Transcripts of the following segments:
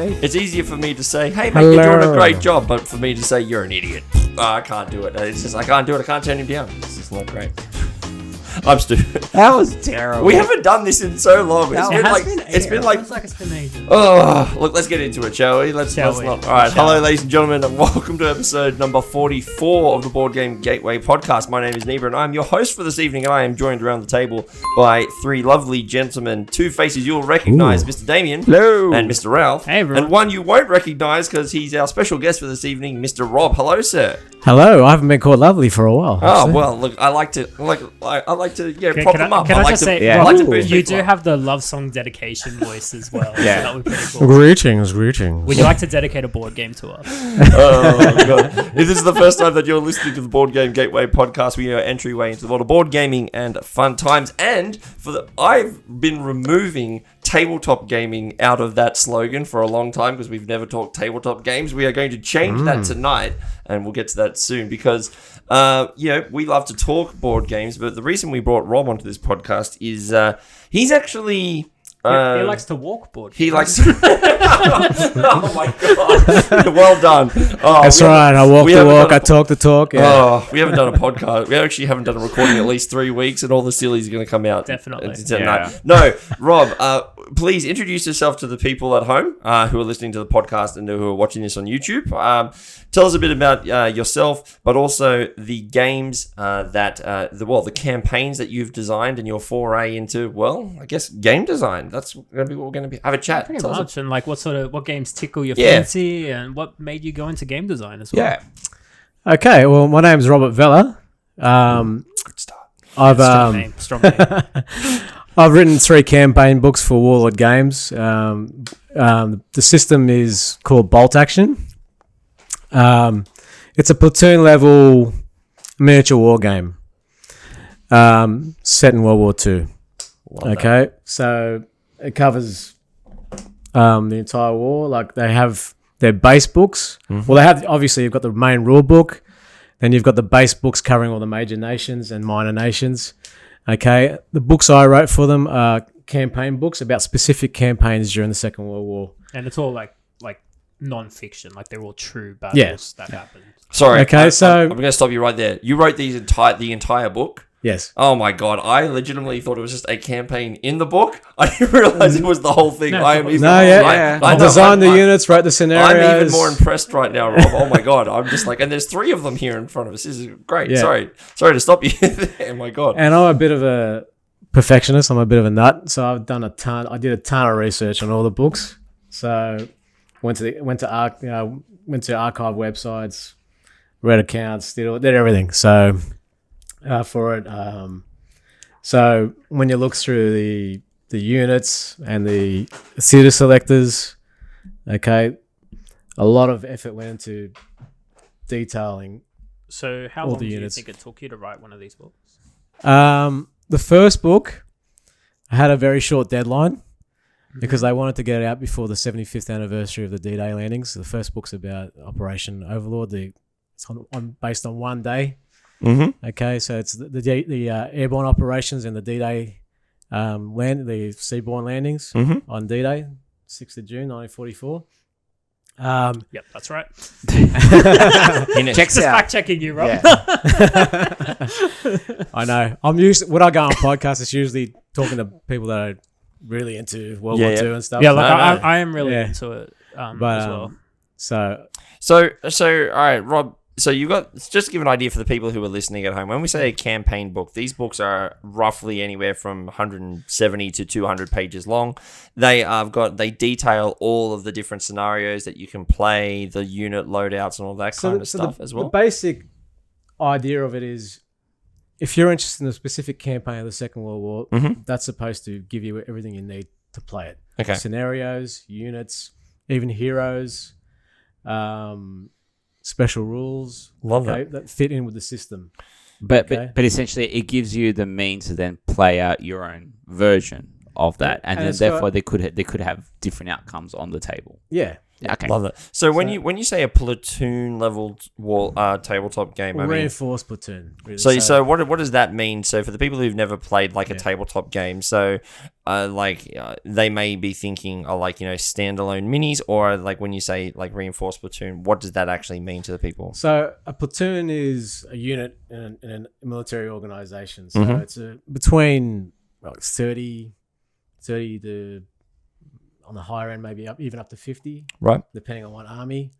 mate. It's easier for me to say, hey, mate, you're doing a great job, but for me to say, you're an idiot. I can't do it. It's just, I can't do it. I can't turn him down. It's just not great. I'm stupid. That was terrible. We haven't done this in so long. It's been like ages. Oh, look, let's get into it, shall we? Let's not. All right, hello, ladies and gentlemen, and welcome to episode number 44 of the Board Game Gateway podcast. My name is Neeber, and I'm your host for this evening, and I am joined around the table by three lovely gentlemen, two faces you'll recognize, Mr. Damien, hello, and Mr. Ralph, hey, everyone. And one you won't recognize because he's our special guest for this evening, Mr. Rob. Hello, sir. Hello, I haven't been called lovely for a while. Oh well, look, I like to prop them up. Can I just say, yeah. Rob, you do have the love song dedication voice as well. Yeah. So that would be pretty cool. Greetings. Would you like to dedicate a board game to us? Oh god! If this is the first time that you're listening to the Board Game Gateway podcast, we are entryway into the world of board gaming and fun times. And I've been removing tabletop gaming out of that slogan for a long time because we've never talked tabletop games. We are going to change that tonight, and we'll get to that soon because we love to talk board games, but the reason we brought Rob onto this podcast is he's actually He likes to walk board. He likes to... Oh my god. Well done. Oh, that's right. I walk the walk, I talk the talk. Yeah. Oh, we haven't done a podcast. We actually haven't done a recording in at least 3 weeks, and all the sillies are going to come out. Definitely. Yeah. No, Rob, please introduce yourself to the people at home who are listening to the podcast and who are watching this on YouTube. Tell us a bit about yourself, but also the games the campaigns that you've designed and your foray into, well, I guess game design. That's going to be what we're going to have a chat. Pretty much, and like what games tickle your fancy, and what made you go into game design as well. Yeah. Okay. Well, my name's Robert Vella. Good start. Strong name. I've written 3 campaign books for Warlord Games. The system is called Bolt Action. It's a platoon level miniature war game set in World War II. Okay, so it covers the entire war. Like, they have their base books. Well, they have, obviously, you've got the main rule book, then you've got the base books covering all the major nations and minor nations. Okay, the books I wrote for them are campaign books about specific campaigns during the Second World War. And it's all like non-fiction, like they're all true battles that happened. Sorry. Okay, I'm going to stop you right there. You wrote the entire book? Yes. Oh my god, I legitimately thought it was just a campaign in the book. I didn't realize it was the whole thing. I designed the units, wrote the scenarios. I'm even more impressed right now, Rob. Oh my god, I'm just like, and there's 3 of them here in front of us. This is great. Yeah. Sorry to stop you there. Oh my god. And I'm a bit of a perfectionist. I'm a bit of a nut. So I did a ton of research on all the books. So went to archive websites, read accounts, did everything. So for it, so when you look through the units and the theater selectors, okay, a lot of effort went into detailing. So how long do you think it took you to write one of these books? The first book, I had a very short deadline because they wanted to get it out before the 75th anniversary of the D-Day landings. The first book's about Operation Overlord. It's based on one day. Mm-hmm. Okay, so it's the airborne operations and the D-Day the seaborne landings on D-Day, 6th of June, 1944. Yep, that's right. Checks out. Fact checking you, Rob. Yeah. I know. I'm used. When I go on podcasts, it's usually talking to people that are really into World War II and stuff. Yeah, I am really into it as well. So all right, Rob. So you got, just to give an idea for the people who are listening at home, when we say a campaign book, these books are roughly anywhere from 170 to 200 pages long. They detail all of the different scenarios that you can play, the unit loadouts and all that kind of stuff as well. The basic idea of it is, if you're interested in a specific campaign of the Second World War, that's supposed to give you everything you need to play it. Okay. Scenarios, units, even heroes, special rules. Love that fit in with the system. But essentially, it gives you the means to then play out your own version of that, and then it's therefore they could have different outcomes on the table. Yeah. Okay. Love that. So when you say a platoon level tabletop game, I mean, Reinforced platoon. Really. so what does that mean? So for the people who've never played like a tabletop game, so they may be thinking standalone minis, or like when you say like reinforced platoon, what does that actually mean to the people? So a platoon is a unit in a military organization. So it's between 30 to, on the higher end, maybe even up to 50, right? Depending on what army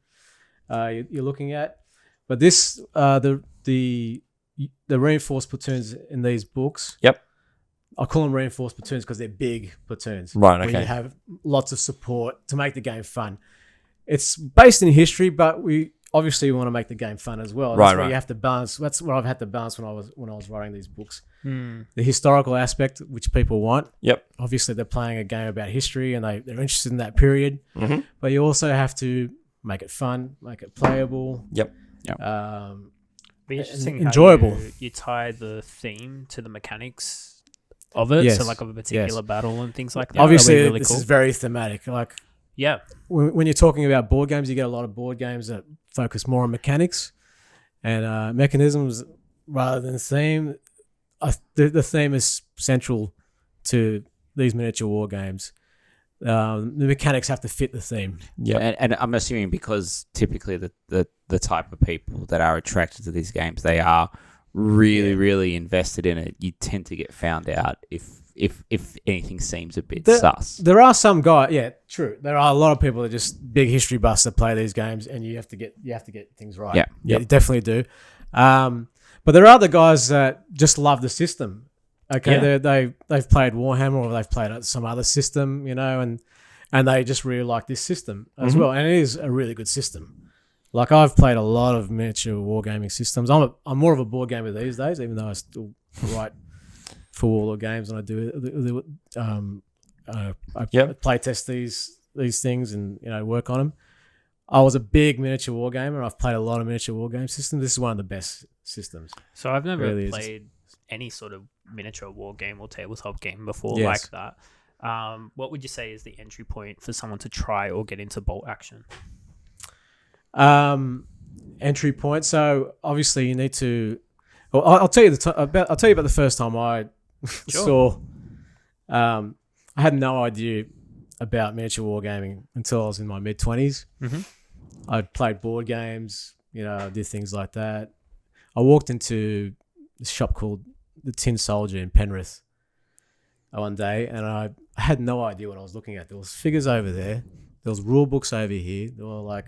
you're looking at. But this the reinforced platoons in these books. Yep. I call them reinforced platoons because they're big platoons. Right. Okay. Where you have lots of support to make the game fun. It's based in history, but we obviously want to make the game fun as well. That's where you have to balance. That's what I've had to balance when I was writing these books. The historical aspect, which people want. Yep. Obviously, they're playing a game about history and they're interested in that period. Mm-hmm. But you also have to make it fun, make it playable. Yep. Be interesting enjoyable. How you tie the theme to the mechanics of it. Yes. So like of a particular battle and things like that. Obviously, That'll be really this cool. is very thematic. Like when you're talking about board games, you get a lot of board games that focus more on mechanics and mechanisms rather than theme. The theme is central to these miniature war games. The mechanics have to fit the theme. Yeah, and I'm assuming because typically the type of people that are attracted to these games, they are really invested in it. You tend to get found out if anything seems a bit sus. There are some guys, true. There are a lot of people that are just big history buffs that play these games, and you have to get things right. You definitely do. But there are other guys that just love the system. Okay, they've played Warhammer or they've played some other system, and they just really like this system as well. And it is a really good system. Like I've played a lot of miniature wargaming systems. I'm more of a board gamer these days, even though I still write for Warlord games and I do I play test these things and work on them. I was a big miniature war gamer. I've played a lot of miniature war game systems. This is one of the best systems. So I've never really played any sort of miniature war game or tabletop game before Yes. like that. What would you say is the entry point for someone to try or get into bolt action? Entry point. So obviously you need to. Well, I'll tell you I'll tell you about the first time I saw. I had no idea about miniature wargaming until I was in my mid-20s. Mm-hmm. I played board games. I did things like that. I walked into this shop called the Tin Soldier in Penrith one day, and I had no idea what I was looking at. There was figures over there. There was rule books over here. There were like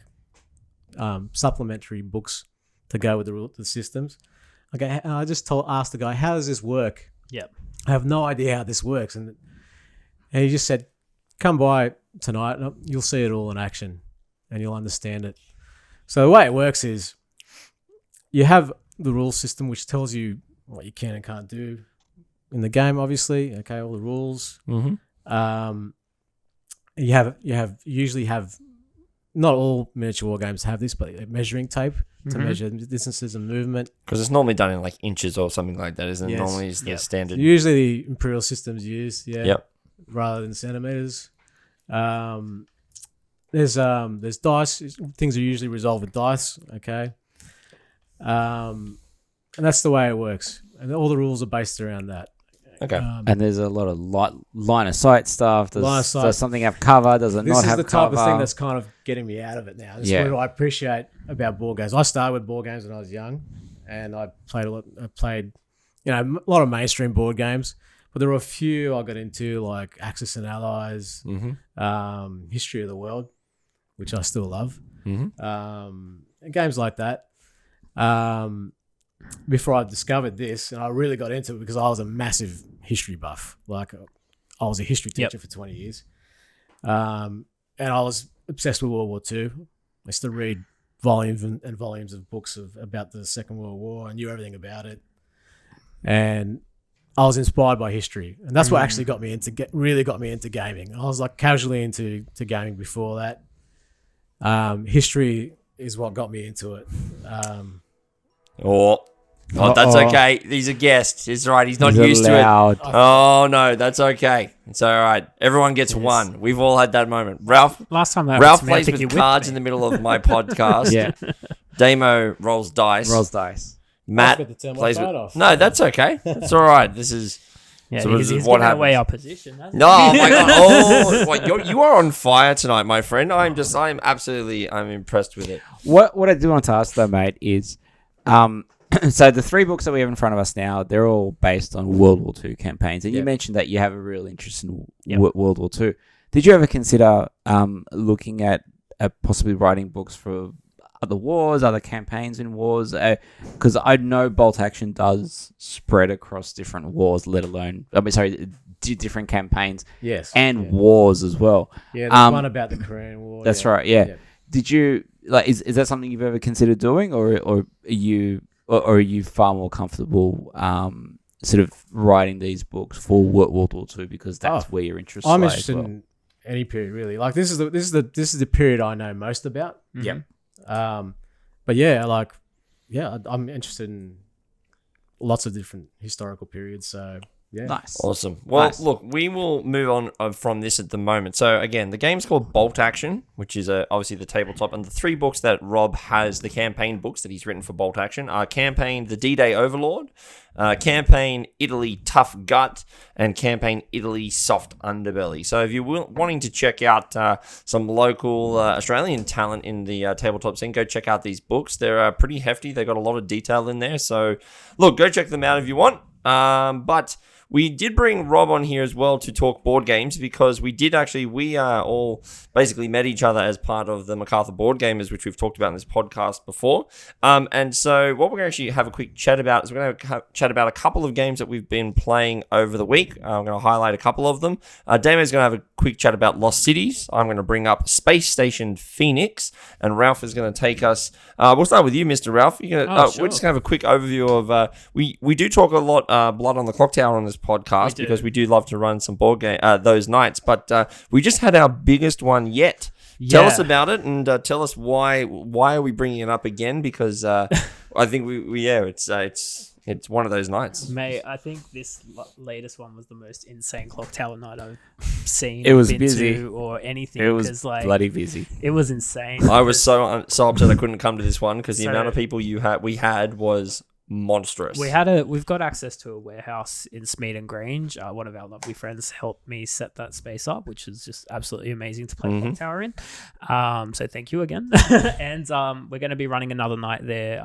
supplementary books to go with the systems. Okay, and I just asked the guy, "How does this work?" Yep. I have no idea how this works, and he just said, "Come by tonight, and you'll see it all in action, and you'll understand it." So the way it works is, you have the rule system which tells you what you can and can't do in the game. Obviously, okay, all the rules. Mm-hmm. You usually have. Not all miniature war games have this, but a measuring tape to measure distances and movement. Because it's normally done in like inches or something like that, isn't it? Yes. Normally it's the standard. Usually the Imperial systems used, Yep. rather than centimeters. There's dice. Things are usually resolved with dice. Okay, and that's the way it works. And all the rules are based around that. Okay. And there's a lot of line of sight stuff. Does something have cover? Does it not have cover? This is the type of thing that's kind of getting me out of it now. This is what I appreciate about board games. I started with board games when I was young, and I played a lot. I played, a lot of mainstream board games, but there were a few I got into, like Axis and Allies, History of the World, which I still love, and games like that. Before I discovered this, and I really got into it because I was a massive history buff. Like I was a history teacher for 20 years. And I was obsessed with World War II. I used to read volumes and volumes of books about the Second World War. I knew everything about it. And I was inspired by history. And that's what actually really got me into gaming. I was like casually into gaming before that. History is what got me into it. Oh, that's Uh-oh. okay. He's a guest. It's all right. He's not He's used to it. allowed. Oh, no, that's okay. It's all right. Everyone gets one. We've all had that moment. Ralph Last time that Ralph happened to me, I plays think you with whipped cards me. in the middle of my podcast. Yeah. Damo rolls dice. Rolls dice. Matt I was about to turn my plays phone with... off. No, that's okay. It's all right. This is... Yeah, So because this is he's what giving away happens. our position. hasn't he? No, oh my God. Oh, well, you are on fire tonight, my friend. I'm impressed with it. What I do want to ask though, mate, is so the 3 books that we have in front of us now, they're all based on World War II campaigns, and you mentioned that you have a real interest in World War II. Did you ever consider looking at possibly writing books for other wars, other campaigns in wars? Because I know bolt action does spread across different wars, let alone different campaigns Yes. and wars as well. Yeah, there's one about the Korean War. That's right. Yeah. Did you is that something you've ever considered doing, or are you far more comfortable sort of writing these books for World War II because that's where your interest? I'm lie interested as well. in any period really. Like this is the period I know most about. Yep. But yeah, I'm interested in lots of different historical periods. So yeah, Nice. Awesome. Well, Nice. look, we will move on from this at the moment. So again, the game's called Bolt Action, which is obviously the tabletop, and the 3 books that Rob has, the campaign books that he's written for Bolt Action, are Campaign The D-Day Overlord, Campaign Italy Tough Gut, and Campaign Italy Soft Underbelly. So if you're wanting to check out some local Australian talent in the tabletop scene, go check out these books. They're pretty hefty. They've got a lot of detail in there. So look, go check them out if you want. But we did bring Rob on here as well to talk board games because we all basically met each other as part of the MacArthur Board Gamers, which we've talked about in this podcast before. And so what we're going to actually have a quick chat about is we're going to chat about a couple of games that we've been playing over the week. I'm going to highlight a couple of them. Damien's going to have a quick chat about Lost Cities. I'm going to bring up Space Station Phoenix, and Ralph is going to take us. We'll start with you, Mr. Ralph. You're gonna, Sure. We're just going to have a quick overview of. We do talk a lot Blood on the Clock Tower on this podcast because we do love to run some board game those nights. But we just had our biggest one yet. Tell us about it and tell us why are we bringing it up again? Because I think it's one of those nights. Mate, I think this latest one was the most insane clock tower night I've seen. It was been busy. to or anything. It was 'cause, like, bloody busy. It was insane. I was so upset I couldn't come to this one because the So- amount of people we had was monstrous. We've got access to a warehouse in Smead and Grange. One of our lovely friends helped me set that space up, which is just absolutely amazing to play Clock Tower in. So thank you again. And we're going to be running another night there.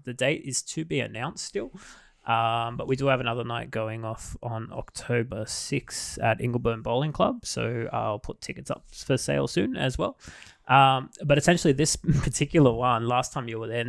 The date is to be announced still. But we do have another night going off on October 6th at Ingleburn Bowling Club. So I'll put tickets up for sale soon as well. But essentially this particular one, last time you were there,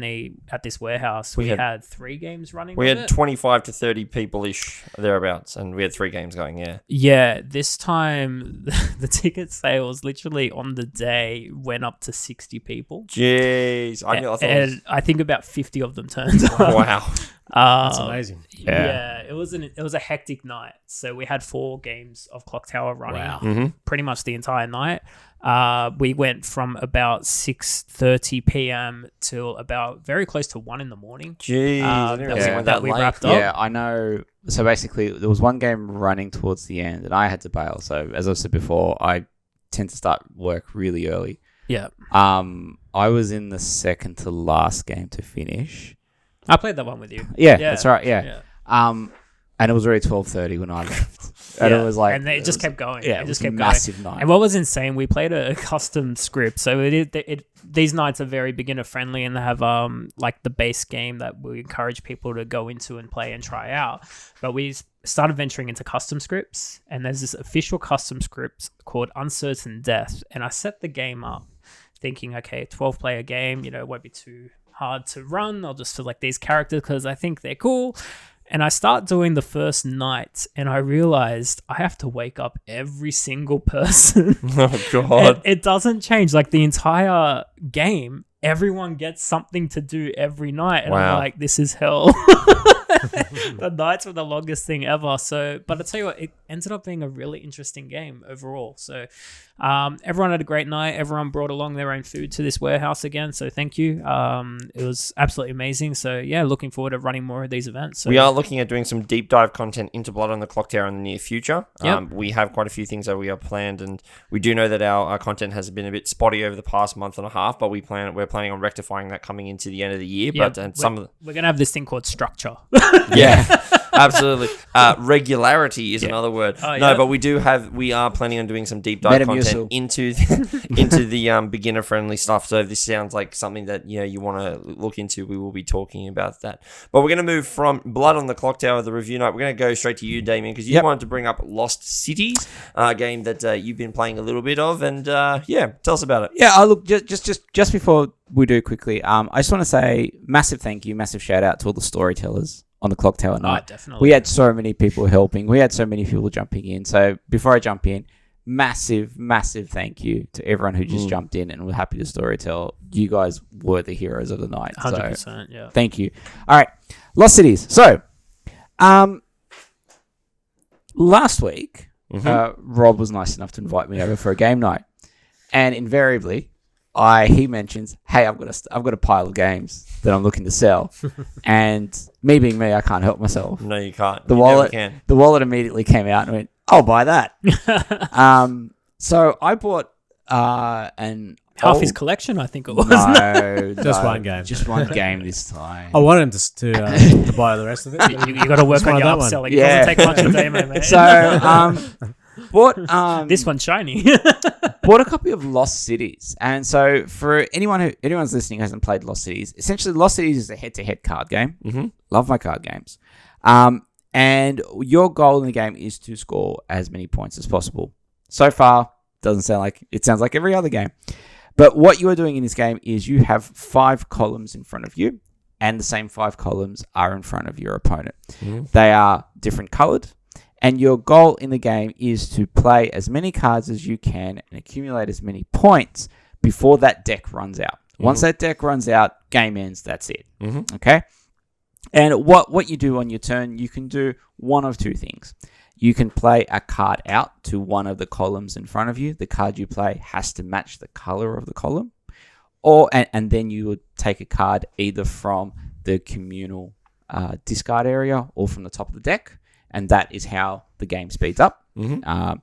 at this warehouse, we had 3 games running. We of had it. 25 to 30 people-ish thereabouts, and we had 3 games going, yeah. Yeah, this time the ticket sales literally on the day went up to 60 people. Jeez. I think about 50 of them turned up. Wow. that's amazing. Yeah, it was a hectic night. So we had 4 games of Clock Tower running pretty much the entire night. We went from about 6:30 p.m. till about very close to 1 in the morning. Jeez. I didn't realize it went that we late. wrapped up. Yeah, I know. So basically, there was one game running towards the end, and I had to bail. So as I said before, I tend to start work really early. Yeah. I was in the second to last game to finish. I played that one with you. Yeah. That's right. Yeah. And it was already 12:30 when I left. And it was like, and it just kept going. Yeah, it just was a kept massive going. night. And what was insane, we played a custom script. So these nights are very beginner friendly, and they have like the base game that we encourage people to go into and play and try out. But we started venturing into custom scripts, and there's this official custom script called Uncertain Death. And I set the game up thinking, okay, 12-player game, it won't be too hard to run. I'll just select these characters because I think they're cool. And I start doing the first night, and I realized I have to wake up every single person. Oh, God. It doesn't change. Like, the entire game, everyone gets something to do every night. And Wow. I'm like, this is hell. The nights were the longest thing ever. So, but I tell you what, it ended up being a really interesting game overall. So, everyone had a great night. Everyone brought along their own food to this warehouse again. So, thank you. It was absolutely amazing. So, yeah, looking forward to running more of these events. So, we are looking at doing some deep dive content into Blood on the Clock Tower in the near future. Yep. We have quite a few things that we are planned, and we do know that our content has been a bit spotty over the past month and a half, but we're planning on rectifying that coming into the end of the year. yeah, But some of the, we're going to have this thing called structure. yeah, absolutely. Regularity is another word. Oh, No, yeah? but we are planning on doing some deep dive Metamucil. content into the beginner friendly stuff. So if this sounds like something that you want to look into, we will be talking about that. But we're going to move from Blood on the Clock Tower, the review night. We're going to go straight to you, Damien, because you wanted to bring up Lost Cities, a game that you've been playing a little bit of, and tell us about it. Yeah, look, just before we do quickly, I just want to say massive thank you, massive shout out to all the storytellers on the Clock Tower night. Definitely. We had so many people helping. We had so many people jumping in. So before I jump in, massive thank you to everyone who just jumped in and were happy to storytell. You guys were the heroes of the night. 100%, So yeah. thank you. All right, Lost Cities. So, last week, Rob was nice enough to invite me over for a game night, and invariably, he mentions, "Hey, I've got a pile of games that I'm looking to sell," and me being me, I can't help myself. No, you can't. The You wallet, never can. the wallet immediately came out and went, "I'll buy that." So I bought Half his collection, I think it was. No, Just one game. Just one game this time. I wanted him to buy the rest of it. you got to work Just on wanted your that one. upselling. Yeah. It doesn't take much a demo, man. So bought This one's shiny. bought a copy of Lost Cities. And so for anyone's listening who hasn't played Lost Cities, essentially Lost Cities is a head-to-head card game. Mm-hmm. Love my card games. And your goal in the game is to score as many points as possible. So far, it sounds like every other game. But what you are doing in this game is you have 5 columns in front of you, and the same 5 columns are in front of your opponent. Mm-hmm. They are different colored, and your goal in the game is to play as many cards as you can and accumulate as many points before that deck runs out. Once that deck runs out, game ends, that's it. Mm-hmm. Okay? And what you do on your turn, you can do one of two things. You can play a card out to one of the columns in front of you. The card you play has to match the color of the column. And then you would take a card either from the communal discard area or from the top of the deck. And that is how the game speeds up. Mm-hmm.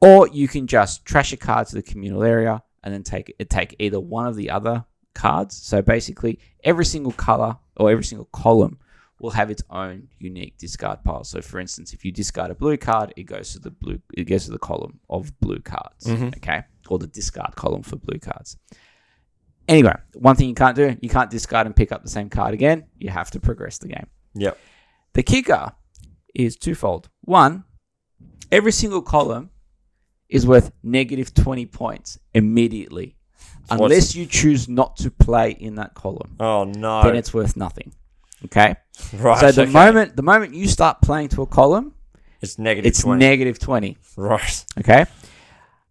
Or you can just trash a card to the communal area and then take either one of the other cards. So basically, every single color or every single column will have its own unique discard pile. So, for instance, if you discard a blue card, it goes to the column of blue cards. Mm-hmm. Okay, or the discard column for blue cards. Anyway, one thing you can't do, you can't discard and pick up the same card again. You have to progress the game. Yep. The kicker is twofold. One, every single column is worth negative 20 points immediately. Unless you choose not to play in that column. Oh no. Then it's worth nothing. Okay? Right. So the moment you start playing to a column, it's negative it's 20. negative 20. Right. Okay?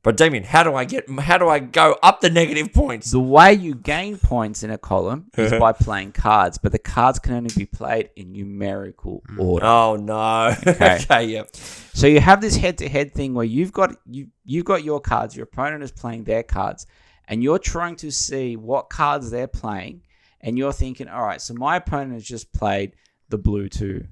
But Damien, how do I go up the negative points? The way you gain points in a column is by playing cards, but the cards can only be played in numerical order. Oh no. Okay. Okay, yep. So you have this head-to-head thing where you've got your cards, your opponent is playing their cards, and you're trying to see what cards they're playing, and you're thinking, all right, so my opponent has just played the blue 2.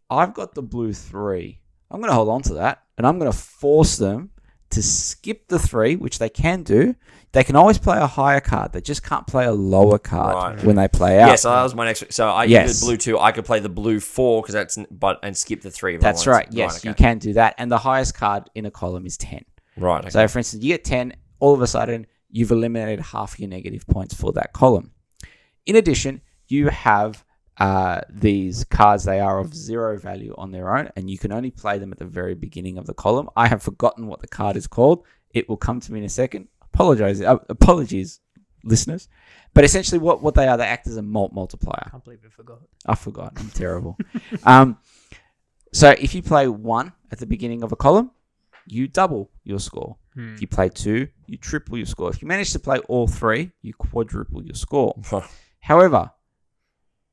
I've got the blue 3. I'm going to hold on to that, and I'm going to force them to skip the 3, which they can do. They can always play a higher card. They just can't play a lower card when they play out. Yeah, so that was my next. So I did blue 2. I could play the blue 4 because and skip the 3. That's right. Yes, you can do that. And the highest card in a column is 10. Right. Okay. So, for instance, you get 10. All of a sudden, you've eliminated half your negative points for that column. In addition, you have these cards. They are of 0 value on their own, and you can only play them at the very beginning of the column. I have forgotten what the card is called. It will come to me in a second. Apologies, listeners. But essentially what they are, they act as a multiplier. I can't believe I forgot. I forgot. I'm terrible. So if you play 1 at the beginning of a column, you double your score. If you play 2, you triple your score. If you manage to play all 3, you quadruple your score. However,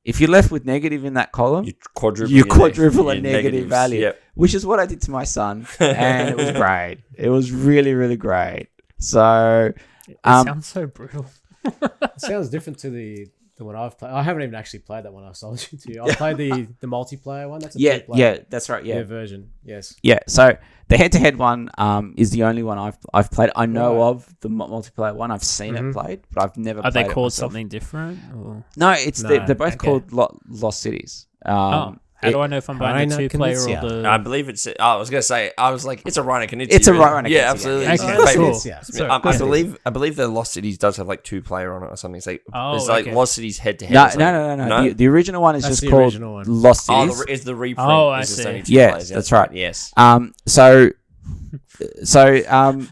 if you're left with negative in that column, You quadruple, you quadruple a your negative negatives. value, Yep. which is what I did to my son, and it was great. It was really, really great. So, It Um, sounds so brutal. It sounds different to the one I've played. I haven't even actually played that one I sold you to. I played the multiplayer one. That's a yeah, two-player that's right. Yeah, version. Yes. yeah. So the head-to-head one is the only one I've played. I know Right. of the multiplayer one. I've seen it played, but I've never. Are played they it called myself. something different? Or? No, it's No, they're both okay. called Lost Cities. How do I know if I'm buying the Reiner 2-player or Knizia. the? I believe it's. I was gonna say. I was like, it's a Reiner Knizia. It's a isn't it? Reiner Knizia, Yeah, absolutely. yeah. It's Okay, his cool. favourite. Yeah. Sorry, I believe the Lost Cities does have like 2-player on it or something. It's like Oh, it's like okay. Lost Cities head to head. No. The original one is That's just the called original one. Lost Oh, Cities. is the reprint? Oh, I is just see. only 2 Yes, players. Yeah, that's right. Yes. So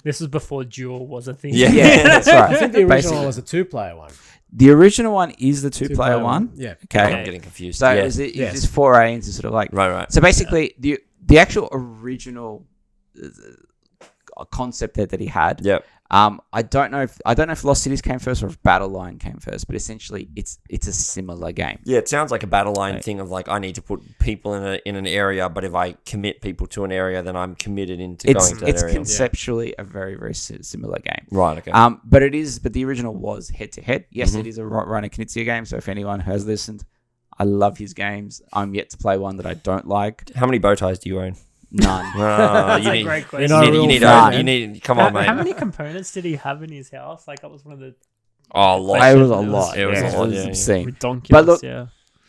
This is before Duel was a thing. Yeah. yeah, that's right. I think the original Basically. one was a two-player one. The original one is the two-player one. Yeah. Okay. I'm getting confused. So yeah. is it Yes. is this foray into sort of like Right. so basically the actual original concept that he had. Yep. I don't know if Lost Cities came first or if Battle Line came first, but essentially it's a similar game. Yeah, it sounds like a battle line Right. thing of like I need to put people in an area, but if I commit people to an area, then I'm committed into going to that It's area. conceptually a very very similar game. Right. Okay. But the original was head to head. Yes, Mm-hmm. it is a Reiner Knizia game. So if anyone has listened, I love his games. I'm yet to play one that I don't like. How many bow ties do you own? None. That's you a need. great You question. not a need. real You need. fan, You man. need. Come on, mate. How many components did he have in his house? Like that was one of the Oh, lot. It was a lot. It was a lot, It was yeah. obscene. redonkulous. But look, yeah.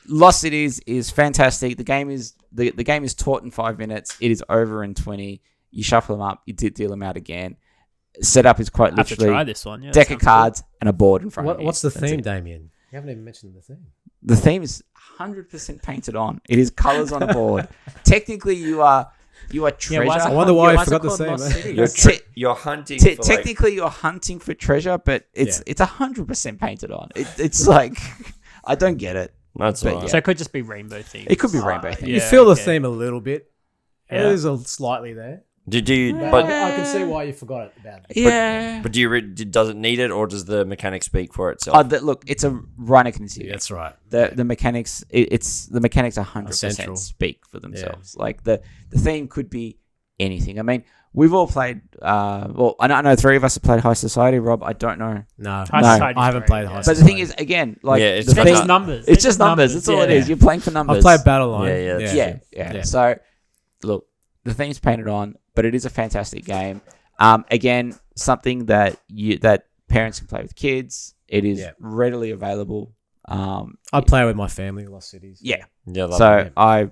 Lost Cities is fantastic. The game is the game is taught in 5 minutes. It is over in 20. You shuffle them up. You deal them out again. Setup is quite I have to try literally this one. Yeah, deck that of sounds cards and a board in front of you. What's the That's theme, it. Damien? You haven't even mentioned the theme. The theme is 100% painted on. It is colors on a board. Technically, you are treasure. why is it I wonder why I why is it forgot the called same. Lost City? You're, Te- you're hunting. For like, technically, you're hunting for treasure, but it's 100% painted on. It's like I don't get it. that's but all right. So it could just be rainbow themed. It could be rainbow theme. You Yeah, feel the okay. theme a little bit. Yeah. It is slightly there. Did you? But But I can see why you forgot it about it. Yeah. but do you? Does it need it, or does the mechanic speak for itself? Look, it's a Reiner Knizia. Yeah, that's right. The mechanics. It's the mechanics 100% Essential. speak for themselves. Like the theme could be anything. I mean, we've all played. Well, I know 3 of us have played High Society. Rob, I don't know. No, High No. Society's I haven't great, played yeah. High But the thing is, again, like Yeah, it's the They're They're theme, just numbers. it's just numbers. That's all it is. You're playing for numbers. I've played Battle Line. Yeah, that's Yeah. Yeah. So, look, the theme's painted on, but it is a fantastic game. Again, something that parents can play with kids. It is Yeah. readily available. I play with my family, Lost Cities. Yeah. Yeah, love So it. I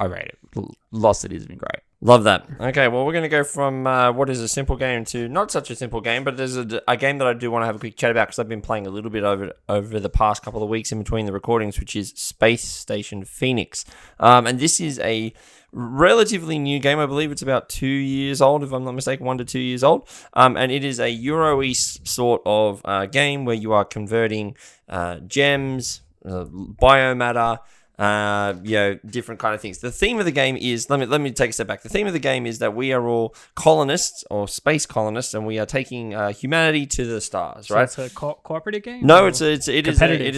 rate it. Lost Cities has been great. Love that. Okay, well, we're going to go from what is a simple game to not such a simple game, but there's a game that I do want to have a quick chat about because I've been playing a little bit over the past couple of weeks in between the recordings, which is Space Station Phoenix. And this is a relatively new game. I believe it's about 2 years old, if I'm not mistaken, 1 to 2 years old. And it is a Euro sort of game where you are converting gems, biomatter, different kind of things. The theme of the game is, let me take a step back. The theme of the game is that we are all colonists or space colonists, and we are taking humanity to the stars, So right? it's a cooperative game? No, or- it is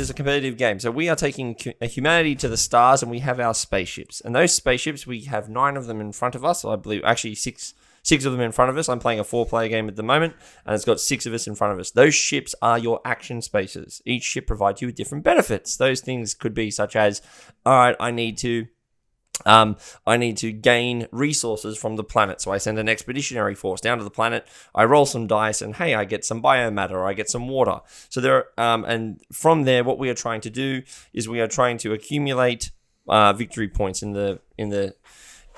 a competitive game. So we are taking humanity to the stars, and we have our spaceships. And those spaceships, we have 9 of them in front of us. I believe actually six of them in front of us. I'm playing a 4-player game at the moment, and it's got 6 of us in front of us. Those ships are your action spaces. Each ship provides you with different benefits. Those things could be such as, all right, I need to gain resources from the planet. So I send an expeditionary force down to the planet. I roll some dice, and hey, I get some biomatter, or I get some water. So there, and from there, what we are trying to do is we are trying to accumulate victory points in the.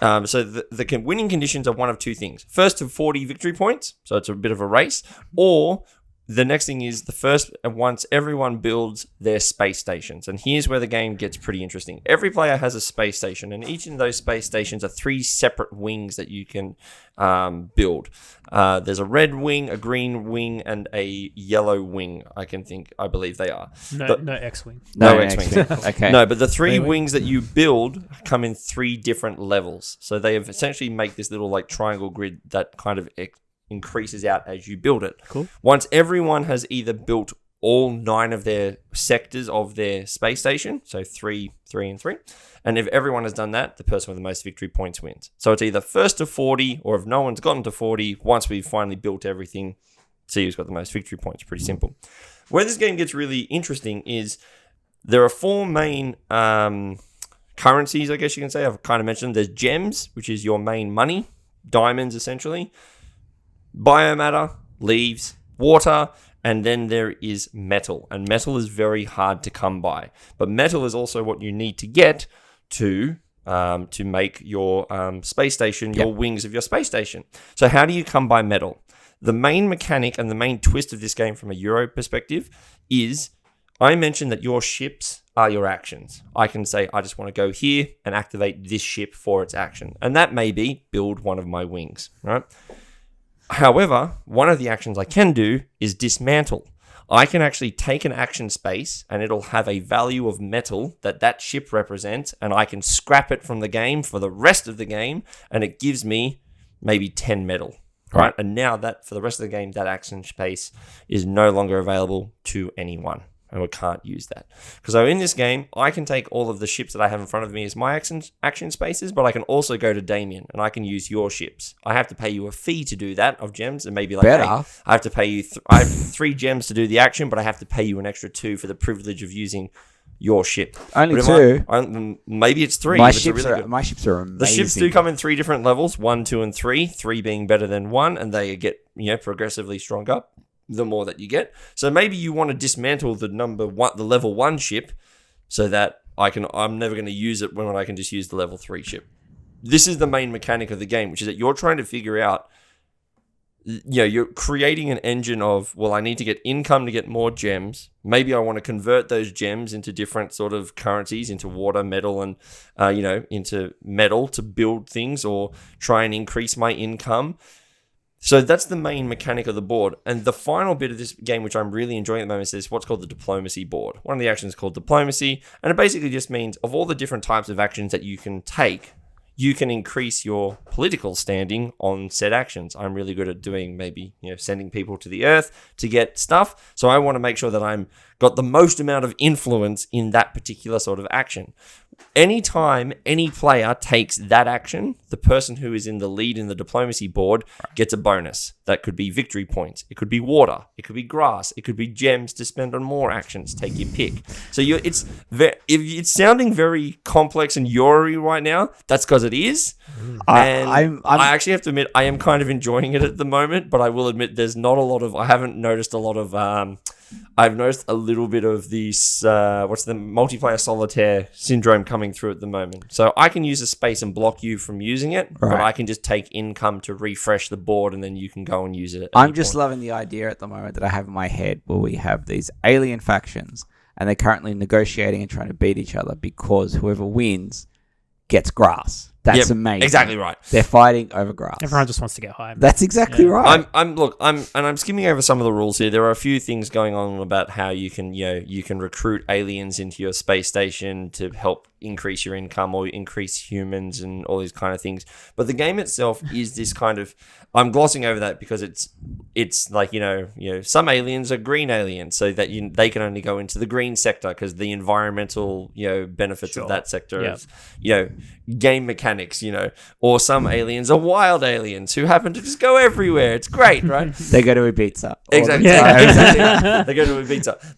So the winning conditions are one of 2 things. First to 40 victory points, so it's a bit of a race, or the next thing is the first once everyone builds their space stations. And here's where the game gets pretty interesting. Every player has a space station, and each of those space stations are 3 separate wings that you can build. There's a red wing, a green wing, and a yellow wing. I believe they are. No X-Wing. No X-Wing. Okay. No, but the 3 Wing. wings that you build come in 3 different levels. So they have essentially make this little like triangle grid that kind of increases out as you build it. Cool. Once everyone has either built all 9 of their sectors of their space station. So 3, 3, and 3. And if everyone has done that, the person with the most victory points wins. So it's either first to 40, or if no one's gotten to 40, once we've finally built everything, see who's got the most victory points. Pretty simple. Where this game gets really interesting is there are 4 main currencies, I guess you can say. I've kind of mentioned. There's gems, which is your main money, diamonds essentially, biomatter, leaves, water, and then there is metal. And metal is very hard to come by. But metal is also what you need to get to make your space station, your wings of your space station. So how do you come by metal? The main mechanic and the main twist of this game from a Euro perspective is, I mentioned that your ships are your actions. I can say, I just want to go here and activate this ship for its action. And that may be build one of my wings, right? However, one of the actions I can do is dismantle. I can actually take an action space and it'll have a value of metal that ship represents, and I can scrap it from the game for the rest of the game, and it gives me maybe 10 metal, right? And now that for the rest of the game, that action space is no longer available to anyone, and we can't use that. Because in this game, I can take all of the ships that I have in front of me as my action spaces, but I can also go to Damien and I can use your ships. I have to pay you a fee to do that of gems, and maybe like, hey, I have to pay you. I have 3 gems to do the action, but I have to pay you an extra 2 for the privilege of using your ship. Only 2. Maybe it's 3. My ships are amazing. The ships do come in 3 different levels: 1, 2, and 3. 3 being better than 1, and they get progressively stronger the more that you get. So maybe you want to dismantle the level 1 ship, so that I'm never going to use it when I can just use the level 3 ship. This is the main mechanic of the game, which is that you're trying to figure out, you're creating an engine of, well, I need to get income to get more gems. Maybe I want to convert those gems into different sort of currencies, into water, metal, and, into metal to build things, or try and increase my income. So that's the main mechanic of the board. And the final bit of this game, which I'm really enjoying at the moment, is what's called the diplomacy board. One of the actions is called diplomacy, and it basically just means of all the different types of actions that you can take, you can increase your political standing on said actions. I'm really good at doing sending people to the earth to get stuff. So I want to make sure that I'm got the most amount of influence in that particular sort of action. Anytime any player takes that action, the person who is in the lead in the diplomacy board gets a bonus. That could be victory points. It could be water. It could be grass. It could be gems to spend on more actions. Take your pick. So if it's sounding very complex and Yori right now, that's because it is. And I actually have to admit, I am kind of enjoying it at the moment, but I will admit there's not a lot of, I haven't noticed a lot of, I've noticed a little bit of this, what's the multiplayer solitaire syndrome coming through at the moment. So I can use a space and block you from using it, but I can just take income to refresh the board, and then you can go and use it. I'm just loving the idea at the moment that I have in my head where we have these alien factions, and they're currently negotiating and trying to beat each other because whoever wins gets grass. That's amazing. Exactly right. They're fighting over grass. Everyone just wants to get high. That's exactly right. I'm skimming over some of the rules here. There are a few things going on about how you can recruit aliens into your space station to help increase your income or increase humans and all these kind of things. But the game itself is this kind of, I'm glossing over that because it's like, some aliens are green aliens, so that they can only go into the green sector because the environmental, benefits of that sector is, game mechanics, or some aliens are wild aliens who happen to just go everywhere. It's great, right? They go to Ibiza. Exactly. Exactly. They go to Ibiza.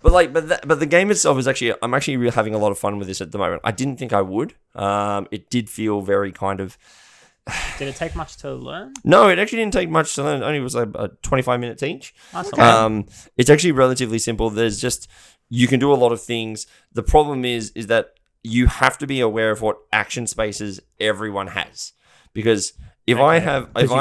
But the game itself is actually, I'm actually really having a lot of fun with this at the moment. I didn't think I would. It did feel very kind of. Did it take much to learn? No, it actually didn't take much to learn. It only was like 25 minutes each. Okay. It's actually relatively simple. There's just, you can do a lot of things. The problem is that you have to be aware of what action spaces everyone has, because if I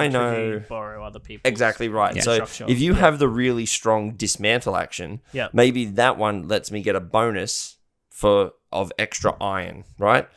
know, borrow other people. Exactly right. So if you have the really strong dismantle action, maybe that one lets me get a bonus of extra iron, right?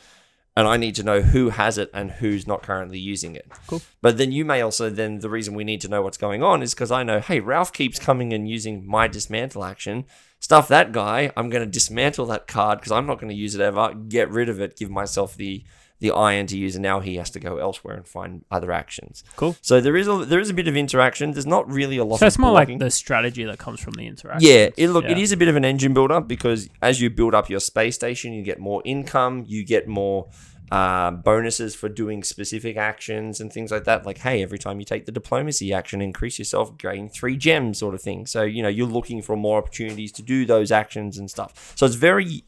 And I need to know who has it and who's not currently using it. Cool. But then you may also, the reason we need to know what's going on is because I know, hey, Ralph keeps coming and using my dismantle action. Stuff that guy, I'm going to dismantle that card because I'm not going to use it ever. Get rid of it. Give myself the the iron to use, and now he has to go elsewhere and find other actions. Cool. So there is a bit of interaction. There's not really a lot. So of it's more blocking. like the strategy that comes from the interaction. Yeah, it is a bit of an engine builder, because as you build up your space station, you get more income, you get more bonuses for doing specific actions and things like that. Like, hey, every time you take the diplomacy action, increase yourself, gain 3 gems, sort of thing. So you're looking for more opportunities to do those actions and stuff. So it's very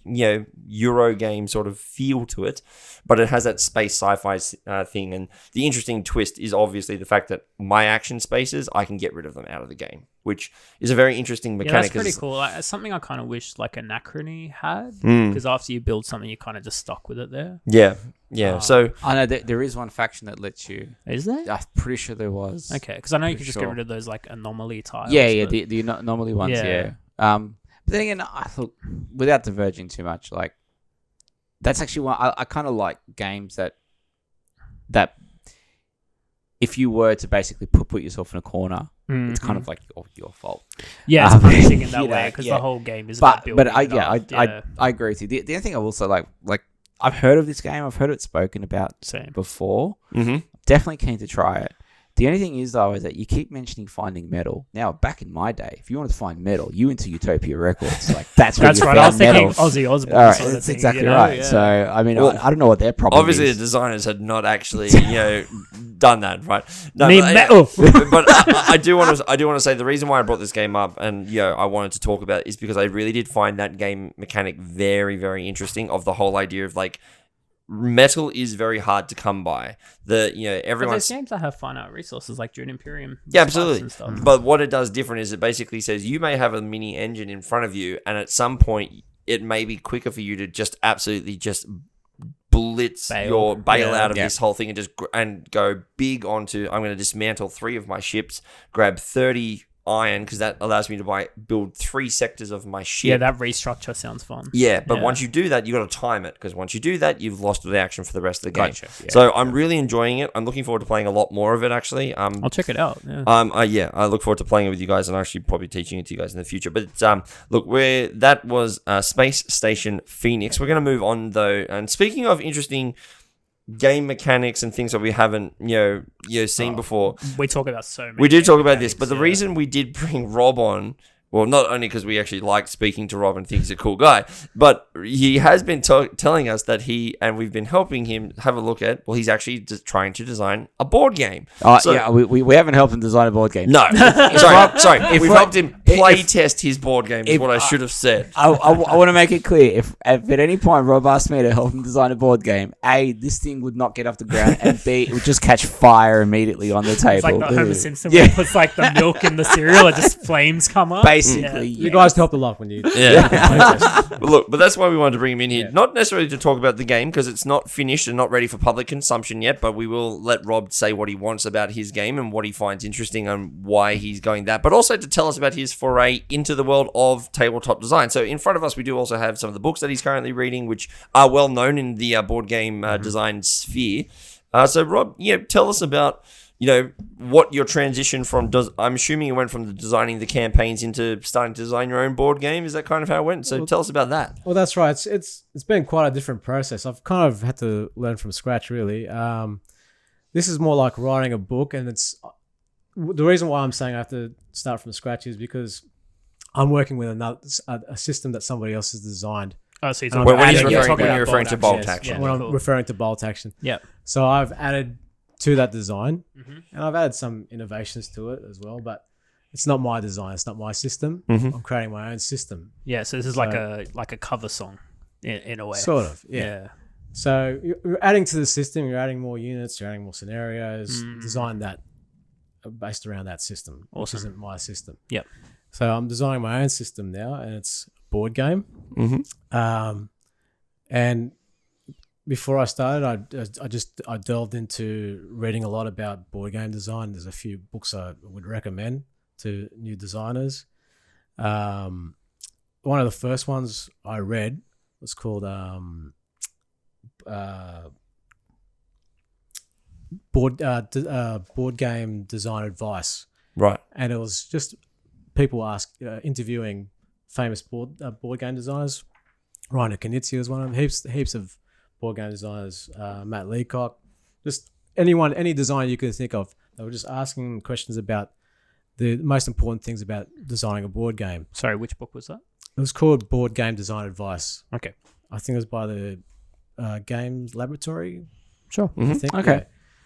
Euro game sort of feel to it, but it has that space sci-fi thing. And the interesting twist is obviously the fact that my action spaces, I can get rid of them out of the game, which is a very interesting mechanic. Yeah, that's pretty cool. Like, something I kind of wish like Anachrony had, because after you build something, you kind of just stuck with it there. Yeah. So I know there is one faction that lets you. Is there? I'm pretty sure there was. Okay, because I know you For can just sure. get rid of those like anomaly tiles. Yeah, but- the anomaly ones. Yeah. Yeah. But then again, I thought, without diverging too much, like that's actually one I kind of like games that if you were to basically put yourself in a corner, it's kind of like your fault. Yeah, it's punishing in that you know, way, because yeah. the whole game is about building. But I it up. I agree with you. The other thing I also like I've heard of this game. I've heard it spoken about Same. before. mhm. Definitely keen to try it. The only thing is, though, is that you keep mentioning finding metal. Now, back in my day, if you wanted to find metal, you went to Utopia Records. Like that's where That's you right. I was found thinking metal. Ozzy Osbourne. All right, sort of that's thing, exactly you know? right. Yeah. So, I mean, Well, I don't know what their problem Obviously, is. the designers had not actually, done that, right? No, Need but, metal. but I do want to say the reason why I brought this game up, and I wanted to talk about it, is because I really did find that game mechanic very, very interesting. Of the whole idea of like, metal is very hard to come by. But Everyone's there's games that have finite resources like Dune Imperium. Yeah, Spice absolutely. and stuff. But what it does different is it basically says you may have a mini engine in front of you, and at some point it may be quicker for you to just absolutely just blitz Bail. out of Yeah. this whole thing and just and go big onto. I'm going to dismantle 3 of my ships, grab 30 iron, because that allows me to build 3 sectors of my ship. Yeah, that restructure sounds fun. Yeah, but Yeah. once you do that, you got to time it, because once you do that, you've lost the action for the rest of the game. Gotcha, yeah. So I'm really enjoying it. I'm looking forward to playing a lot more of it, actually. I'll check it out. Yeah. I look forward to playing it with you guys, and actually probably teaching it to you guys in the future. But look, that was Space Station Phoenix. We're going to move on though, and speaking of interesting game mechanics and things that we haven't seen before, We talk about so many. we did game talk about this. mechanics, But the yeah. reason we did bring Rob on, well, not only because we actually liked speaking to Rob and think he's a cool guy, but he has been telling us that we've been helping him have a look at, he's actually just trying to design a board game. So- Yeah, we haven't helped him design a board game. No, sorry. We've Rob- helped him play test his board game. Is if what I should have said. I want to make it clear. If at any point Rob asked me to help him design a board game, A, this thing would not get off the ground, and B, it would just catch fire immediately on the table. It's like the Homer Simpson Yeah. where he puts like the milk in the cereal, and just flames come up. Basically, You guys helped a lot when you. Yeah. But that's why we wanted to bring him in here. Yeah. Not necessarily to talk about the game, because it's not finished and not ready for public consumption yet, but we will let Rob say what he wants about his game and what he finds interesting and why he's going that, but also to tell us about his foray into the world of tabletop design. So in front of us, we do also have some of the books that he's currently reading, which are well known in the board game design sphere. So Rob, tell us about what your transition from I'm assuming you went from designing the campaigns into starting to design your own board game. Is that kind of how it went? So tell us about that. Well, that's right. It's been quite a different process. I've kind of had to learn from scratch, really. This is more like writing a book, and it's the reason why I'm saying I have to start from scratch is because I'm working with a system that somebody else has designed. Oh, so When When you're referring to bolt action. when I'm cool. referring to bolt action. Yeah. So I've added to that design, Mm-hmm. and I've added some innovations to it as well, but it's not my design. It's not my system. Mhm. I'm creating my own system. Yeah, so this is like a cover song in a way. Sort of, yeah. So you're adding to the system, you're adding more units, you're adding more scenarios, design that based around that system, which Awesome. isn't my system. Yep. So I'm designing my own system now, and it's a board game. Mm-hmm. And before I started, I delved into reading a lot about board game design. There's a few books I would recommend to new designers. One of the first ones I read was called Board Game Design Advice, Right. and it was just people interviewing famous board game designers. Reiner Knizia was one of them. Heaps of board game designers, Matt Leacock, just any designer you could think of. They were just asking questions about the most important things about designing a board game. Sorry, which book was that? It was called Board Game Design Advice. Okay. I think it was by the Games Laboratory. Sure. I think. Okay. Yeah.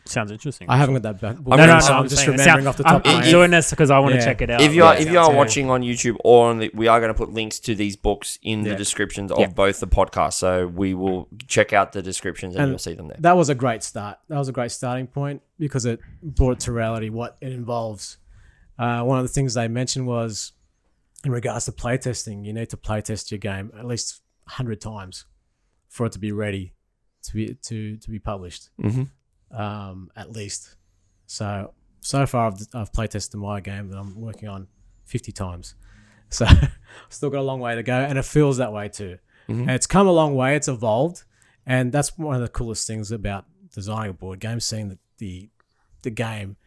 Sounds interesting. I haven't got that back. No, I'm just remembering off the top of my I'm head. doing this because I want to Yeah. check it out. If you are Yeah. watching on YouTube or on we are going to put links to these books in the Yeah. descriptions of Yeah. both the podcasts. So we will check out the descriptions and And you'll see them there. That was a great start. That was a great starting point because it brought to reality what it involves. One of the things they mentioned was in regards to playtesting, you need to playtest your game at least 100 times for it to be ready to be published. At least. So far I've playtested my game that I'm working on 50 times. So I've still got a long way to go, and it feels that way too. And it's come a long way. It's evolved, and that's one of the coolest things about designing a board game, seeing the game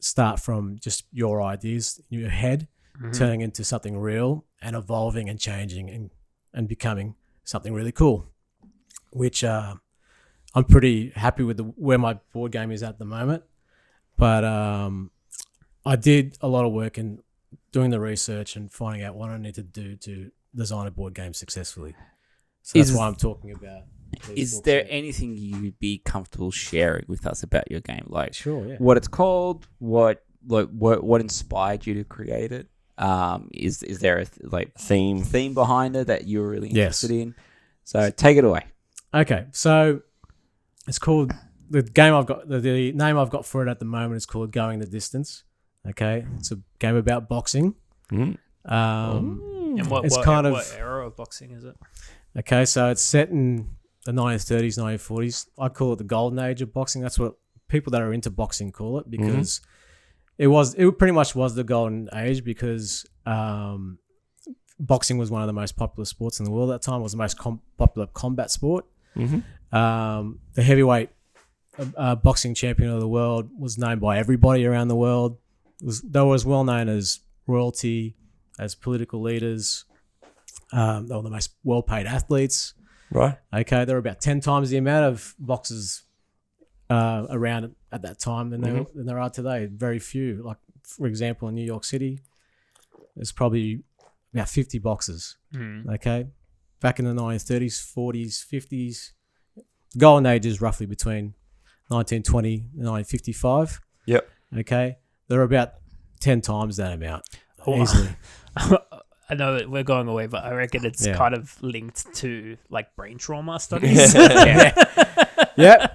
start from just your ideas in your head, turning into something real and evolving and changing and becoming something really cool, which I'm pretty happy with where my board game is at the moment. But I did a lot of work in doing the research and finding out what I need to do to design a board game successfully. So that's why I'm talking about these Is books. there anything you'd be comfortable sharing with us about your game? Like Sure, yeah. what it's called, what inspired you to create it? Is there a theme behind it that you're really Yes. interested in? So take it away. Okay, so it's called the name I've got for it at the moment is called Going the Distance. Okay, it's a game about boxing. And what era of boxing is it? Okay, so it's set in the 1930s, 1940s. I call it the golden age of boxing. That's what people that are into boxing call it, because it pretty much was the golden age, because boxing was one of the most popular sports in the world at that time. It was the most popular combat sport. The heavyweight boxing champion of the world was known by everybody around the world. They were as well known as royalty, as political leaders. They were the most well-paid athletes. Right. Okay, there were about 10 times the amount of boxers around at that time than there are today. Very few. Like, for example, in New York City, there's probably about 50 boxers. Okay, back in the 1930s, 40s, 50s, the golden age is roughly between 1920 and 1955. Yep. Okay, there are about 10 times that amount Oh. easily. I know that we're going away, but I reckon it's Yeah. kind of linked to like brain trauma studies. Yeah,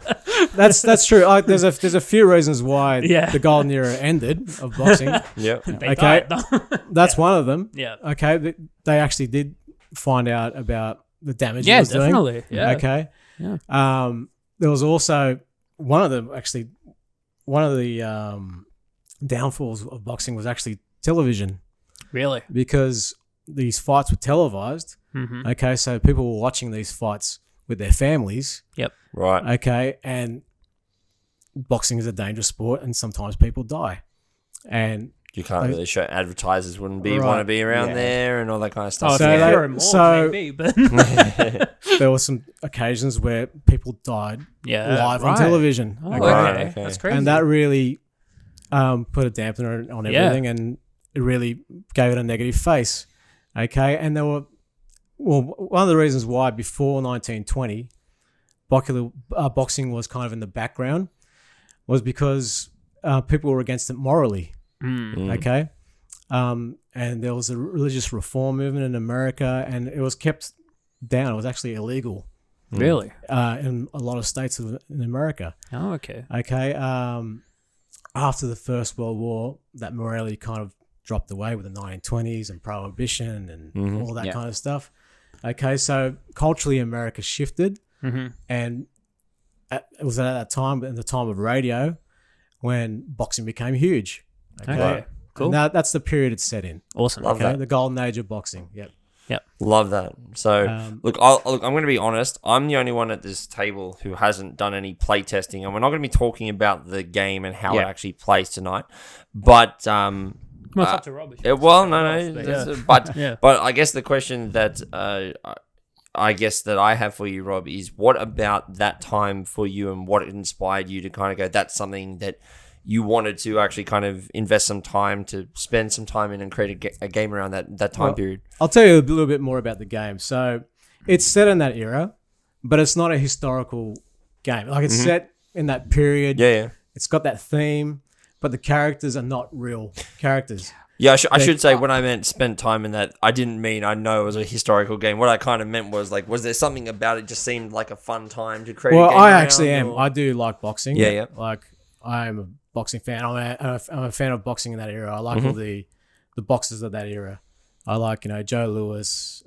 that's true. There's a few reasons why Yeah. the golden era ended of boxing. Yep. They Okay. died. That's one of them. Yeah. Okay, they actually did find out about the damage it Yeah, was doing. definitely. Yeah. Okay. Yeah. There was also one of the downfalls of boxing was actually television, Really. because these fights were televised. Mm-hmm. Okay, so people were watching these fights with their families. Right. Okay, and boxing is a dangerous sport, and sometimes people die. And You can't really show advertisers wouldn't want to Right. be around Yeah. there and all that kind of stuff. Oh, So so they- more, so- maybe, but there were some occasions where people died yeah, live on right. television. Oh, Okay? Right, okay. okay. That's crazy. And that really put a dampener on Yeah. everything, and it really gave it a negative face. Okay, and there were one of the reasons why before 1920, boxing was kind of in the background was because people were against it morally. Okay, and there was a religious reform movement in America, and it was kept down. It was actually illegal Really? in a lot of states in America. Oh, okay. Okay. After the First World War, that morality kind of dropped away with the 1920s and prohibition and all that Yeah. kind of stuff. Okay, so culturally, America shifted, and it was at that time, in the time of radio, when boxing became huge. Okay, Okay. Cool. And that's the period it's set in. Awesome. Love Okay, that. the golden age of boxing. Yep. Love that. So, Um, look, I'm going to be honest. I'm the only one at this table who hasn't done any play testing, and we're not going to be talking about the game and how it Yeah. actually plays tonight. But Well, it's up to Rob. if you yeah, want to well, start no, off, but yeah. but Yeah. but I guess the question that I guess that I have for you, Rob, is what about that time for you and what inspired you to kind of go, that's something that you wanted to actually kind of invest some time to spend some time in and create a game around that time period? I'll tell you a little bit more about the game. So it's set in that era, but it's not a historical game. Like it's set in that period. Yeah. It's got that theme, but the characters are not real characters. Yeah, I should say when I meant spent time in that, I didn't mean I know it was a historical game. What I kind of meant was like, was there something about it just seemed like a fun time to create? Well, a game I around, actually am. or? I do like boxing. Yeah. Like I'm a boxing fan. I'm a fan of boxing in that era. I like all the boxers of that era. I like Joe Louis,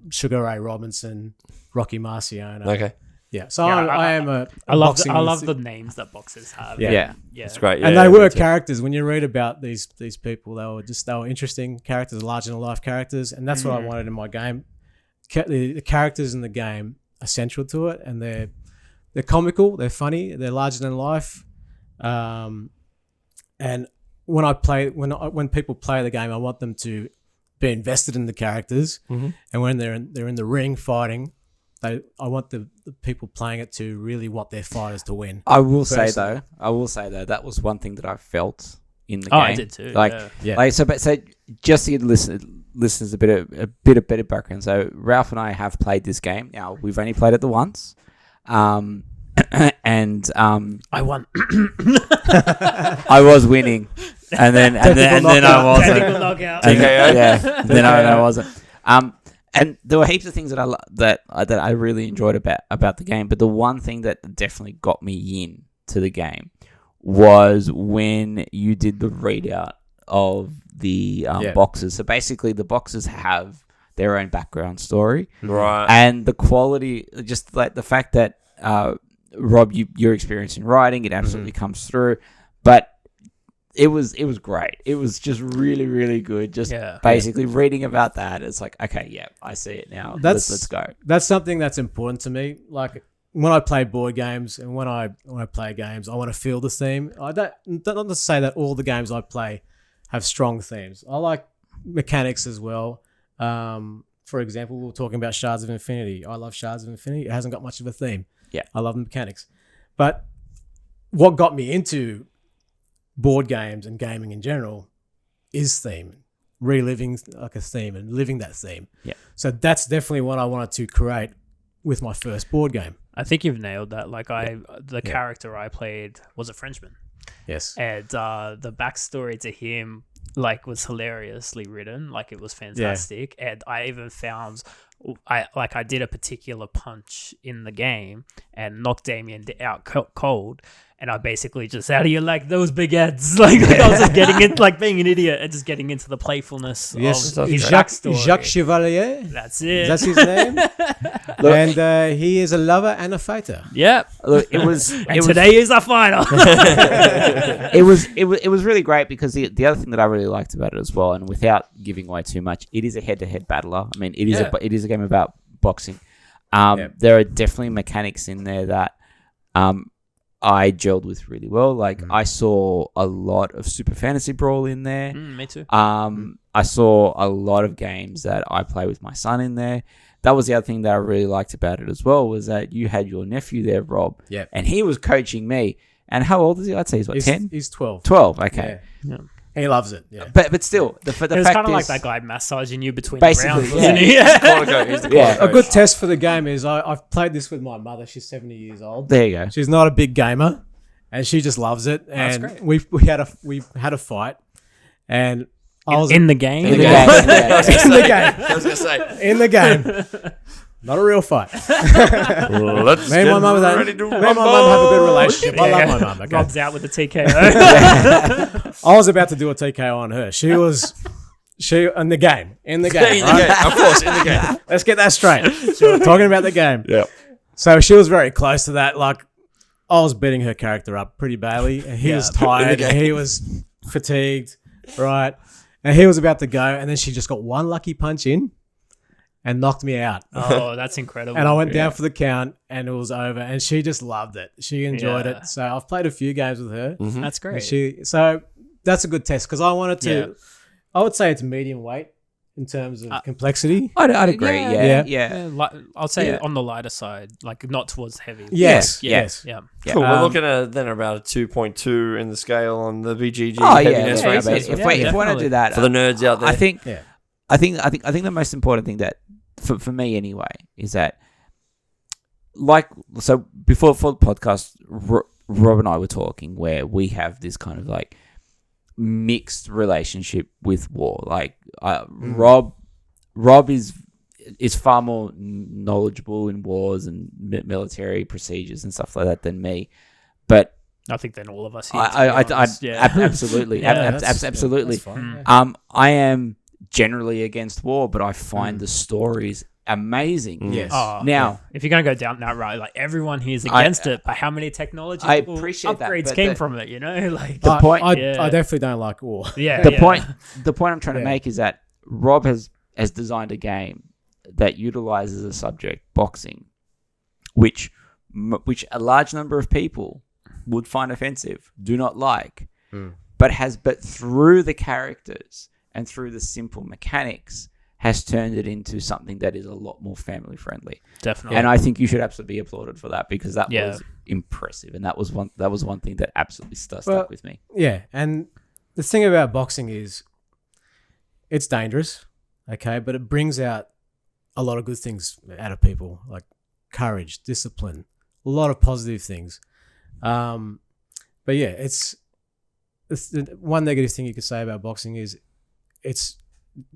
Sugar Ray Robinson, Rocky Marciano. Okay. Yeah. So Yeah, I am a I love boxing- I love the names that boxers have. Yeah. It's great. Yeah, and they me were too. characters. When you read about these people, they were interesting characters, larger than life characters, and that's what I wanted in my game. The characters in the game are central to it, and they're comical, they're funny, they're larger than life. And when people play the game, I want them to be invested in the characters, and when they're in the ring fighting, I want the people playing it to really want their fighters to win. I will say though, that was one thing that I felt in the game. I did too. Like, yeah. so just to give listeners a bit of better background. So Ralph and I have played this game. Now we've only played it the once, and I won. I was winning, and then I wasn't. Technical knockout. And TKO? yeah, then I wasn't. And there were heaps of things that I really enjoyed about the game, but the one thing that definitely got me in to the game was when you did the readout of the boxes. So basically, the boxes have their own background story, Right. and the quality, just like the fact that Rob, your experience in writing, it absolutely comes through, but. It was great. It was just really, really good. Just basically reading about that. It's like, okay, yeah, I see it now. Let's go. That's something that's important to me. Like when I play board games and when I play games, I want to feel the theme. I don't not to say that all the games I play have strong themes. I like mechanics as well. For example, we were talking about Shards of Infinity. I love Shards of Infinity. It hasn't got much of a theme. Yeah. I love the mechanics. But what got me into board games and gaming in general is theme, reliving like a theme and living that theme. Yeah. So that's definitely what I wanted to create with my first board game. I think you've nailed that. Like the character I played was a Frenchman. Yes. And the backstory to him was hilariously written. Like it was fantastic. And I even found I did a particular punch in the game and knocked Damien out cold. And I basically just, how do you like those baguettes? Like I was just getting it, like being an idiot and just getting into the playfulness of his backstory. Jacques Chevalier. That's it. That's his name. And he is a lover and a fighter. Yep. Look, today is our final. It was really great because the other thing that I really liked about it as well, and without giving away too much, it is a head-to-head battler. I mean, it is a game about boxing. There are definitely mechanics in there that I gelled with really well. Like I saw a lot of Super Fantasy Brawl in there. Me too. I saw a lot of games that I play with my son in there. That was the other thing that I really liked about it as well, was that you had your nephew there, Rob, and he was coaching me. And how old is he? I'd say he's 10? He's 12. 12, okay. Yeah. He loves it. Yeah. But still, the It was fact kind of like is, that guy massaging you between Basically, the rounds, wasn't he? He's the corner A coach. good test for the game is I've played this with my mother. She's 70 years old. there you go. She's not a big gamer, and she just loves it. And great. we had a fight, and I was in the game. In the game. game, yeah. in the game. I was going to say, In the game. Not a real fight. let's Me and my mum have a good relationship. I love my mum. Okay. Rob's out with the TKO. I was about to do a TKO on her. She in the game. In the game. Right? Of course, in the game. Let's get that straight. Talking about the game. Yeah. So she was very close to that. Like I was beating her character up pretty badly. And he was tired. And he was fatigued. Right. And he was about to go. And then she just got one lucky punch in and knocked me out. Oh, that's incredible. And I went down for the count and it was over. And she just loved it. She enjoyed it. So I've played a few games with her. That's great. So that's a good test because I wanted to, I would say it's medium weight in terms of complexity. I'd agree. Yeah. I'll say Yeah. on the lighter side, like not towards heavy. Yes. Yeah. Cool. We're looking at then about a 2.2 in the scale on the BGG Oh heaviness yeah. rating. If we want to do that, For the nerds out there. I think the most important thing that for me anyway is that, like, so before for the podcast, Rob and I were talking where we have this kind of like mixed relationship with war. Like Rob is far more knowledgeable in wars and military procedures and stuff like that than me, but I think then all of us. Here, absolutely, absolutely. That's fine, I am generally against war, but I find the stories amazing. Yes. Now, if you're going to go down that route, like everyone here is against it, but how many technological appreciate that, upgrades but came from it? You know, like the point. I definitely don't like war. The point I'm trying to make is that Rob has designed a game that utilizes a subject, boxing, which a large number of people would find offensive, do not like, but through the characters and through the simple mechanics has turned it into something that is a lot more family friendly. Definitely. And I think you should absolutely be applauded for that, because that was impressive, and that was one thing that absolutely stuck with me. Yeah, and the thing about boxing is it's dangerous, okay, but it brings out a lot of good things out of people, like courage, discipline, a lot of positive things. But yeah, it's the one negative thing you could say about boxing is it's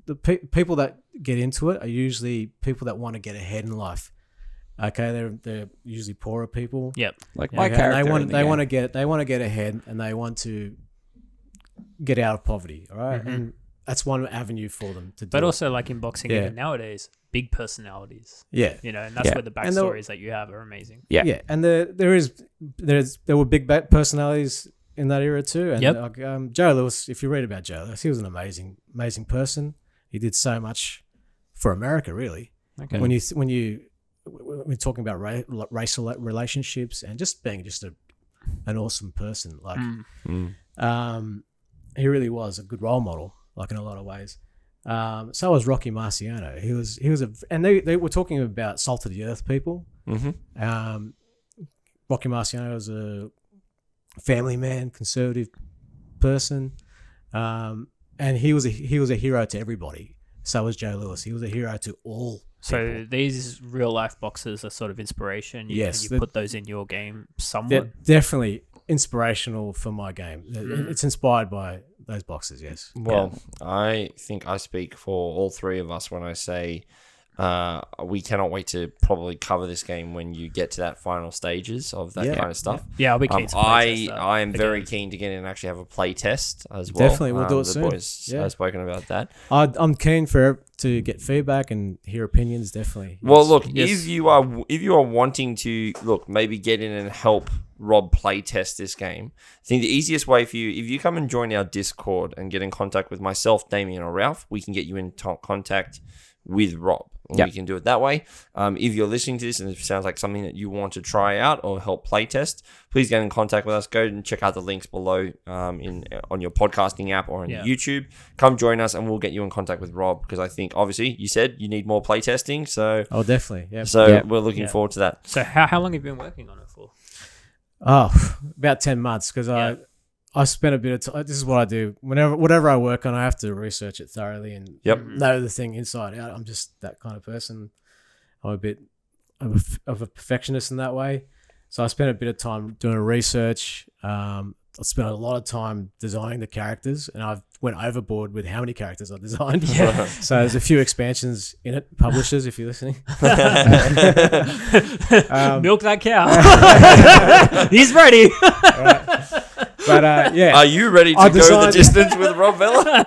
the people that get into it are usually people that want to get ahead in life. Okay, they're usually poorer people. Yep. Like my character. They want to get ahead, and they want to get out of poverty. All right? And that's one avenue for them to do. But it. also, like in boxing, even nowadays, big personalities. Yeah. You know, and that's where the backstories that you have are amazing. Yeah, and there were big personalities in that era too. And like, Joe Louis, if you read about Joe Louis, he was an amazing person. He did so much for America, really. Okay. When we're talking about racial relationships and just being just an awesome person, like he really was a good role model, like in a lot of ways. So was Rocky Marciano. He was and they were talking about salt of the earth people. Mm-hmm. Rocky Marciano was a family man, conservative person, and he was a hero to everybody. So was Joe Louis. He was a hero to all. So these real life boxes are sort of inspiration. Yes, you put those in your game somewhat. They're definitely inspirational for my game. It's inspired by those boxes. Yes. Well, I think I speak for all three of us when I say we cannot wait to probably cover this game when you get to that final stages of that kind of stuff. Yeah, I'll be keen to play test that. I am very keen to get in and actually have a play test as well. Definitely, we'll do it the soon. Boys have spoken about that. I'm keen to get feedback and hear opinions. Definitely. Well, look, if you are wanting to maybe get in and help Rob play test this game, I think the easiest way for you, if you come and join our Discord and get in contact with myself, Damien, or Ralph, we can get you in contact with Rob. We can do it that way. If you're listening to this and it sounds like something that you want to try out or help play test, please get in contact with us. Go and check out the links below on your podcasting app or on YouTube. Come join us and we'll get you in contact with Rob, because I think obviously you said you need more play testing. So definitely. Yeah. So we're looking forward to that. So how long have you been working on it for? About 10 months, because I spent a bit of time. This is what I do. Whatever I work on, I have to research it thoroughly and know the thing inside out. I'm just that kind of person. I'm a bit of a perfectionist in that way. So I spent a bit of time doing research. I spent a lot of time designing the characters, and I went overboard with how many characters I designed. So there's a few expansions in it. Publishers, if you're listening. Milk that cow. He's ready. But are you ready to go the distance with Rob Vella?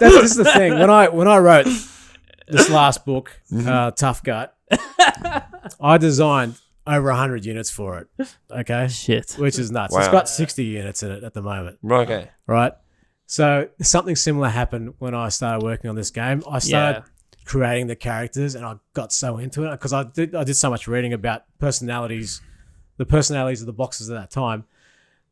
This is the thing. When I wrote this last book, Tough Gut, I designed over 100 units for it. Okay, shit, which is nuts. Wow. It's got 60 units in it at the moment. Okay, right. So something similar happened when I started working on this game. I started creating the characters, and I got so into it because I did so much reading about personalities, the personalities of the boxes at that time,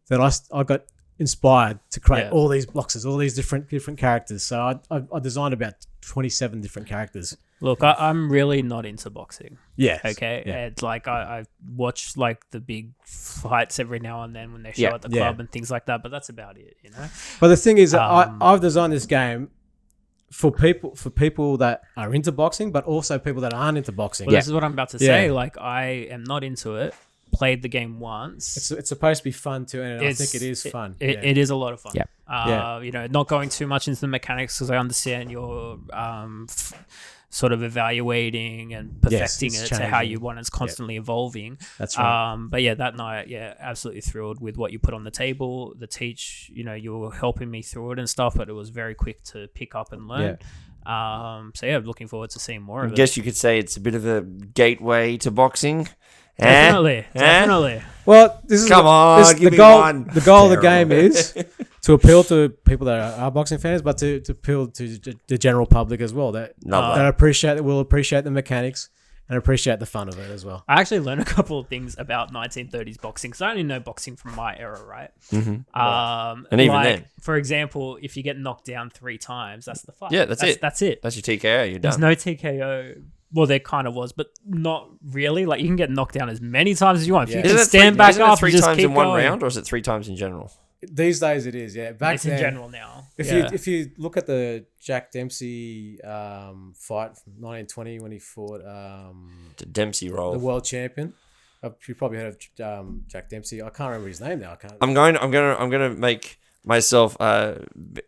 that I got inspired to create all these boxes, all these different characters. So I designed about 27 different characters. Look, I'm really not into boxing. Yes. Okay, Yeah. and like I watch like the big fights every now and then when they show at the club and things like that, but that's about it, you know. But the thing is, I've designed this game for people that are into boxing, but also people that aren't into boxing. Well, this is what I'm about to say. Like, I am not into it. Played the game once. It's supposed to be fun too, and I think it is fun. It is a lot of fun. Yeah. You know, not going too much into the mechanics because I understand you're sort of evaluating and perfecting it to how you want. It's constantly evolving. That's right. But yeah, that night, absolutely thrilled with what you put on the table. The teach, you know, you were helping me through it and stuff, but it was very quick to pick up and learn. So yeah, looking forward to seeing more of it. I guess you could say it's a bit of a gateway to boxing. Definitely. Well, this is Come on, give the me goal. one. The goal of the game is to appeal to people that are boxing fans, but to appeal to the general public as well. That will appreciate the mechanics and appreciate the fun of it as well. I actually learned a couple of things about 1930s boxing because I only know boxing from my era, right? Mm-hmm. And even then, for example, if you get knocked down 3 times, that's the fight. Yeah, that's it. That's it. That's your TKO. You're There's done. no TKO. Well, there kind of was, but not really. Like, you can get knocked down as many times as you want. If you can stand back up, three just times keep in one going. round, or is it 3 times in general? These days it is, yeah. Back It's then, in general now. If you look at the Jack Dempsey fight from 1920 when he fought The Dempsey roll. the world champion, you probably heard of Jack Dempsey. I can't remember his name now. I'm gonna make myself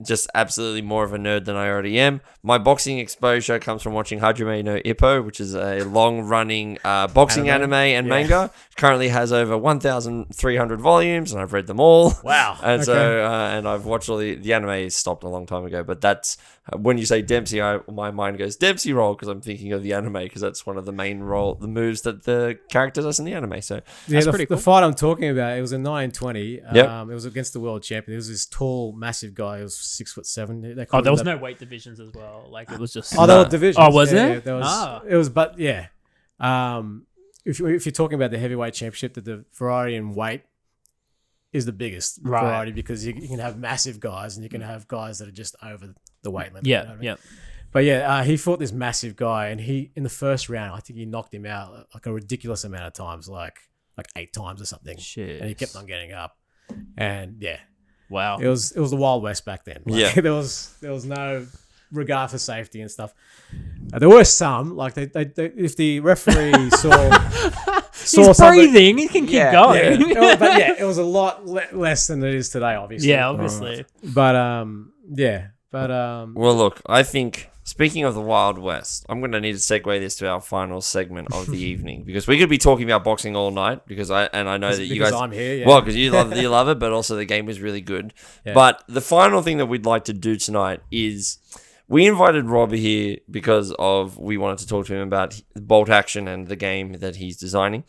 just absolutely more of a nerd than I already am. My boxing exposure comes from watching Hajime no Ippo, which is a long-running boxing anime and manga. Currently has over 1,300 volumes, and I've read them all. Wow. And so and I've watched all the anime stopped a long time ago, but that's when you say Dempsey, my mind goes Dempsey roll because I'm thinking of the anime because that's one of the main the moves that the character does in the anime. So that's pretty cool. The fight I'm talking about, it was in 1920. Yep. It was against the world champion. It was this tall, massive guy. He was 6'7". There was no weight divisions as well. Like, it was just... Oh, there were divisions. Oh, was yeah, it? Yeah, there was, It was, but yeah. If you're talking about the heavyweight championship, the variety in weight is the biggest variety because you can have massive guys and you can have guys that are just over the weight limit. Yeah, you know what I mean? But yeah, he fought this massive guy, and in the first round, I think he knocked him out like a ridiculous amount of times, like 8 times or something. Shit. And he kept on getting up, and yeah, wow, it was the Wild West back then. Like, Yeah, there was no regard for safety and stuff. There were some, like they if the referee saw he's breathing, he can keep going. Yeah. But yeah, it was a lot less than it is today, obviously. Yeah, obviously. But well, look, I think speaking of the Wild West, I'm going to need to segue this to our final segment of the evening because we could be talking about boxing all night because I know that you guys. I'm here, yeah. Well, because you love it, but also the game was really good. Yeah. But the final thing that we'd like to do tonight is we invited Rob here because we wanted to talk to him about Bolt Action and the game that he's designing.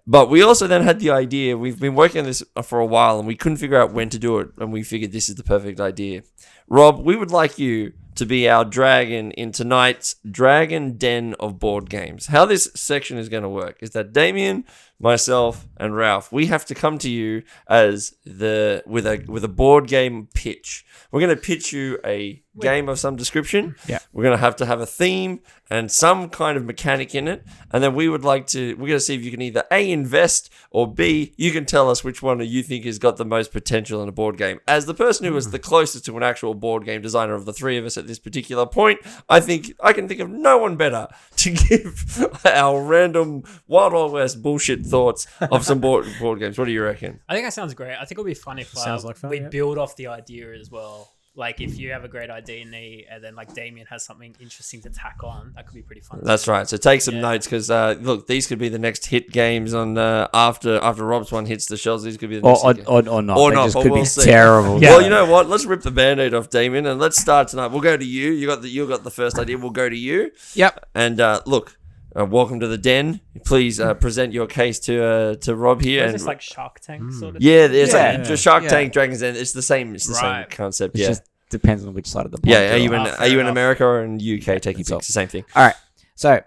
But we also then had the idea, we've been working on this for a while and we couldn't figure out when to do it. And we figured this is the perfect idea. Rob, we would like you to be our dragon in tonight's Dragon Den of board games. How this section is going to work is that Damien, myself, and Ralph, we have to come to you with a board game pitch. We're going to pitch you a game of some description. Yeah. We're going to have a theme and some kind of mechanic in it. And then we're going to see if you can either A, invest, or B, you can tell us which one you think has got the most potential in a board game. As the person who was the closest to an actual board game designer of the three of us at this particular point, I think I can think of no one better to give our random Wild Wild West bullshit thoughts of some board games. What do you reckon? I think that sounds great. I think it'll be fun if we build off the idea as well. Like, if you have a great idea, and then like Damien has something interesting to tack on, that could be pretty fun. That's right. So take some notes because look, these could be the next hit games on after Rob's one hits the shelves. These could be the next hit or not. Or they not. Just But could we'll be see. terrible. Yeah. Well, you know what? Let's rip the Band-Aid off, Damien, and let's start tonight. We'll go to you. You got the first idea. We'll go to you. Yep. And look. Welcome to the den. Please present your case to Rob here. Is this like Shark Tank sort of? Yeah, there's Yeah. just Shark Tank, Dragon's Den. It's the same. It's the same concept. It just depends on which side of the block. Yeah. Are you you're on. in America or in UK? Take your picks. The same thing. All right. So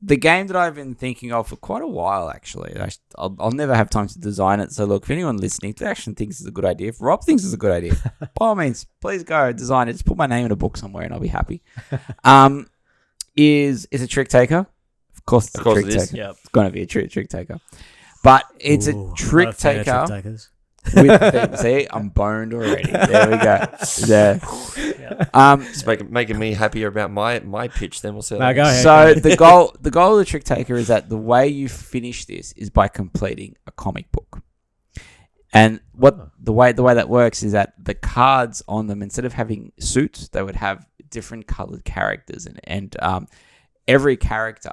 the game that I've been thinking of for quite a while, actually. I'll never have time to design it. So look, if anyone listening to actually thinks it's a good idea, if Rob thinks it's a good idea, by all means, please go design it. Just put my name in a book somewhere and I'll be happy. Is a trick taker. Of course it's a trick taker. Yep. It's going to be a trick taker. But it's a trick taker. Trick takers. With see, I'm boned already. There we go. There. It's making me happier about my pitch. Then we'll see. No, go ahead. So the goal of the trick taker is that the way you finish this is by completing a comic book. And the way that works is that the cards on them, instead of having suits, they would have different colored characters, and every character.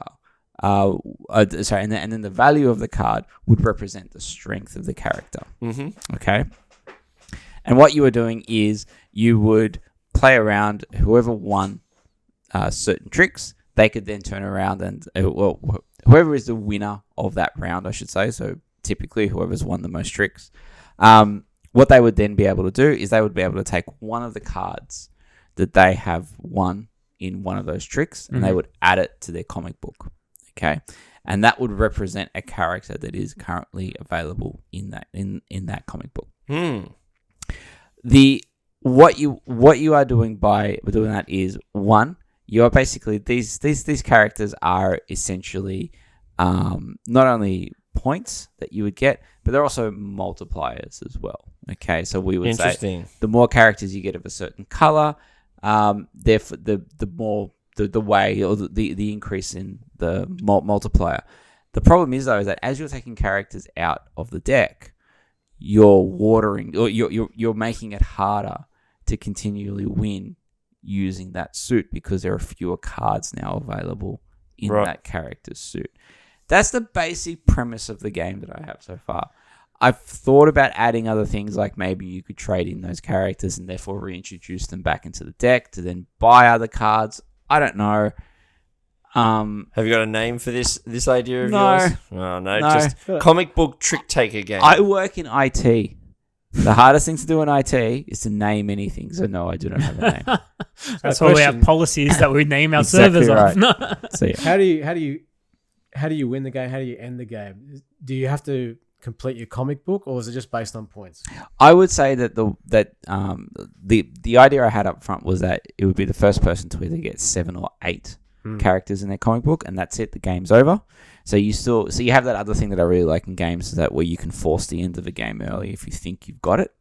And then the value of the card would represent the strength of the character. Mm-hmm. Okay. And what you were doing is you would play around. Whoever won certain tricks, they could then turn around and whoever is the winner of that round, I should say. So typically, whoever's won the most tricks, what they would then be able to do is they would be able to take one of the cards that they have won in one of those tricks, and they would add it to their comic book. Okay, and that would represent a character that is currently available in that comic book. What you are doing by doing that is, one, you are basically these characters are essentially not only points that you would get, but they're also multipliers as well. Okay, so we would say the more characters you get of a certain color, therefore the more the way or the increase in the multiplier. The problem is though is that as you're taking characters out of the deck, you're watering or you're making it harder to continually win using that suit because there are fewer cards now available in that character's suit. That's the basic premise of the game that I have so far. I've thought about adding other things like maybe you could trade in those characters and therefore reintroduce them back into the deck to then buy other cards. I don't know. Have you got a name for this idea of No. yours? Oh, no, just comic book trick taker game. I work in IT. The hardest thing to do in IT is to name anything. So no, I do not have a name. That's why we have policies that we name our Exactly servers right. off. So yeah. How do you win the game? How do you end the game? Do you have to complete your comic book, or is it just based on points? I would say that the idea I had up front was that it would be the first person to either get 7 or 8 characters in their comic book, and that's it. The game's over. So you have that other thing that I really like in games, is that where you can force the end of the game early if you think you've got it.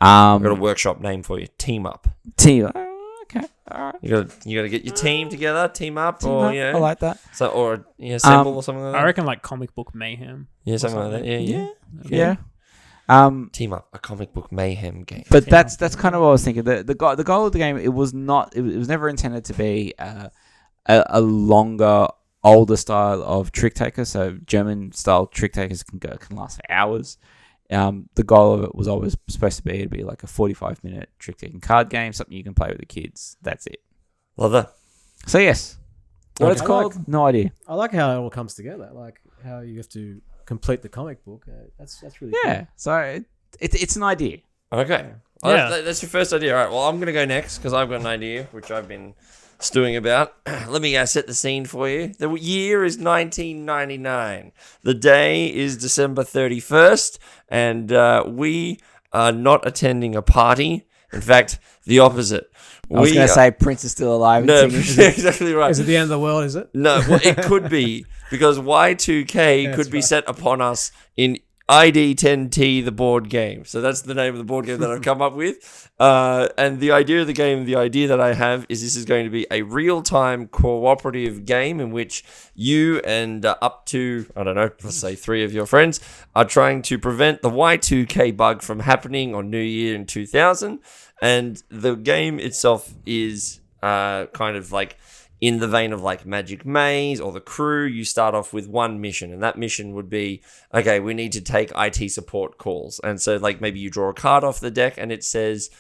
I've got a workshop name for you. Team up. Okay. All right. You gotta get your team together. Team up. I like that. So or assemble or something like that. I reckon like comic book mayhem. Yeah, something like that. Yeah. Team up, a comic book mayhem game. But that's kind of what I was thinking. The goal of the game, it was never intended to be a longer, older style of trick taker. So German style trick takers can last for hours. The goal of it was always supposed to be like a 45-minute trick taking card game, something you can play with the kids. That's it. Love that. So yes, what it's called, no idea. I like how it all comes together. Like how you have to complete the comic book. That's really cool. So it's an idea. Okay. Yeah. That's your first idea. All right. Well, I'm gonna go next because I've got an idea which I've been stewing about. Let me set the scene for you. The year is 1999. The day is December 31st, and we are not attending a party. In fact, the opposite. I was going to say Prince is still alive. No, and singing. exactly right. Is it the end of the world? Is it? No, well, it could be because Y2K could be set upon us in ID10T, the board game. So that's the name of the board game that I've come up with. And the idea of the game, the idea that I have is this is going to be a real-time cooperative game in which you and up to, I don't know, let's say 3 of your friends are trying to prevent the Y2K bug from happening on New Year in 2000. And the game itself is kind of like in the vein of like Magic Maze or The Crew. You start off with one mission, and that mission would be, okay, we need to take IT support calls. And so like maybe you draw a card off the deck and it says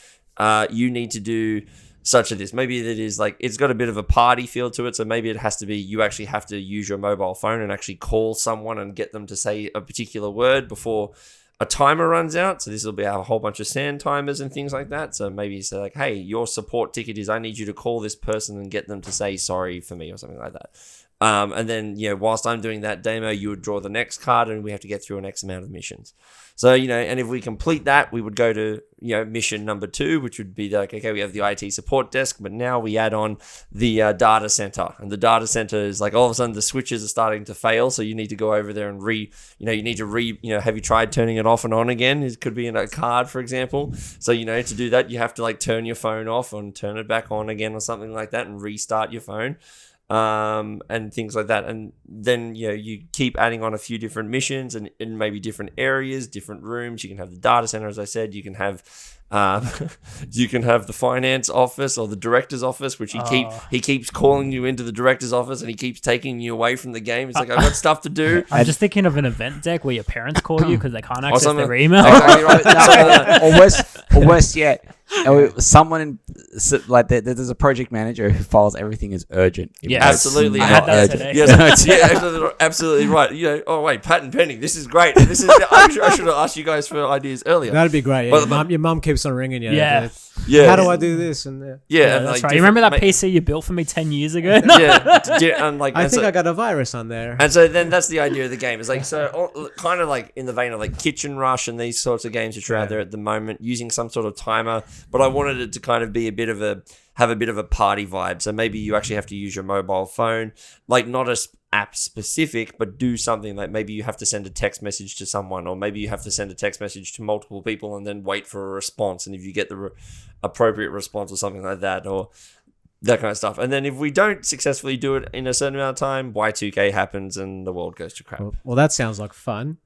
you need to do such as this. Maybe it is like, it's got a bit of a party feel to it. So maybe it has to be, you actually have to use your mobile phone and actually call someone and get them to say a particular word before a timer runs out. So this will be a whole bunch of sand timers and things like that. So maybe you say like, hey, your support ticket is I need you to call this person and get them to say sorry for me or something like that. And then, whilst I'm doing that demo, you would draw the next card and we have to get through an X amount of missions. So, and if we complete that, we would go to, mission number 2, which would be like, okay, we have the IT support desk, but now we add on the data center. And the data center is like all of a sudden the switches are starting to fail. So you need to go over there and have you tried turning it off and on again? It could be in a card, for example. So, to do that, you have to like turn your phone off and turn it back on again or something like that and restart your phone. And things like that, and then you keep adding on a few different missions and in maybe different areas, different rooms. You can have the data center, as I said. You can have the finance office or the director's office, which he keeps calling you into the director's office and he keeps taking you away from the game. It's like, I've got stuff to do. I'm just thinking of an event deck where your parents call you because they can't access their email. Exactly right. Or worse yet, someone there's a project manager who files everything as urgent. Yeah, absolutely. I had that today. Yes, absolutely right. Oh wait, patent pending. This is great. I should have asked you guys for ideas earlier. That'd be great. Yeah. Your mum keeps on ringing you. Yeah. How do I do this? And yeah, that's right. You remember that PC you built for me 10 years ago? and I think I got a virus on there. And so then that's the idea of the game. It's like, so kind of like in the vein of like Kitchen Rush and these sorts of games which are out there at the moment, using some sort of timer. But I wanted it to kind of be have a bit of a party vibe. So maybe you actually have to use your mobile phone, like not as app specific, but do something like maybe you have to send a text message to someone, or maybe you have to send a text message to multiple people and then wait for a response. And if you get the appropriate response or something like that, or that kind of stuff. And then if we don't successfully do it in a certain amount of time, Y2K happens and the world goes to crap. Well, that sounds like fun.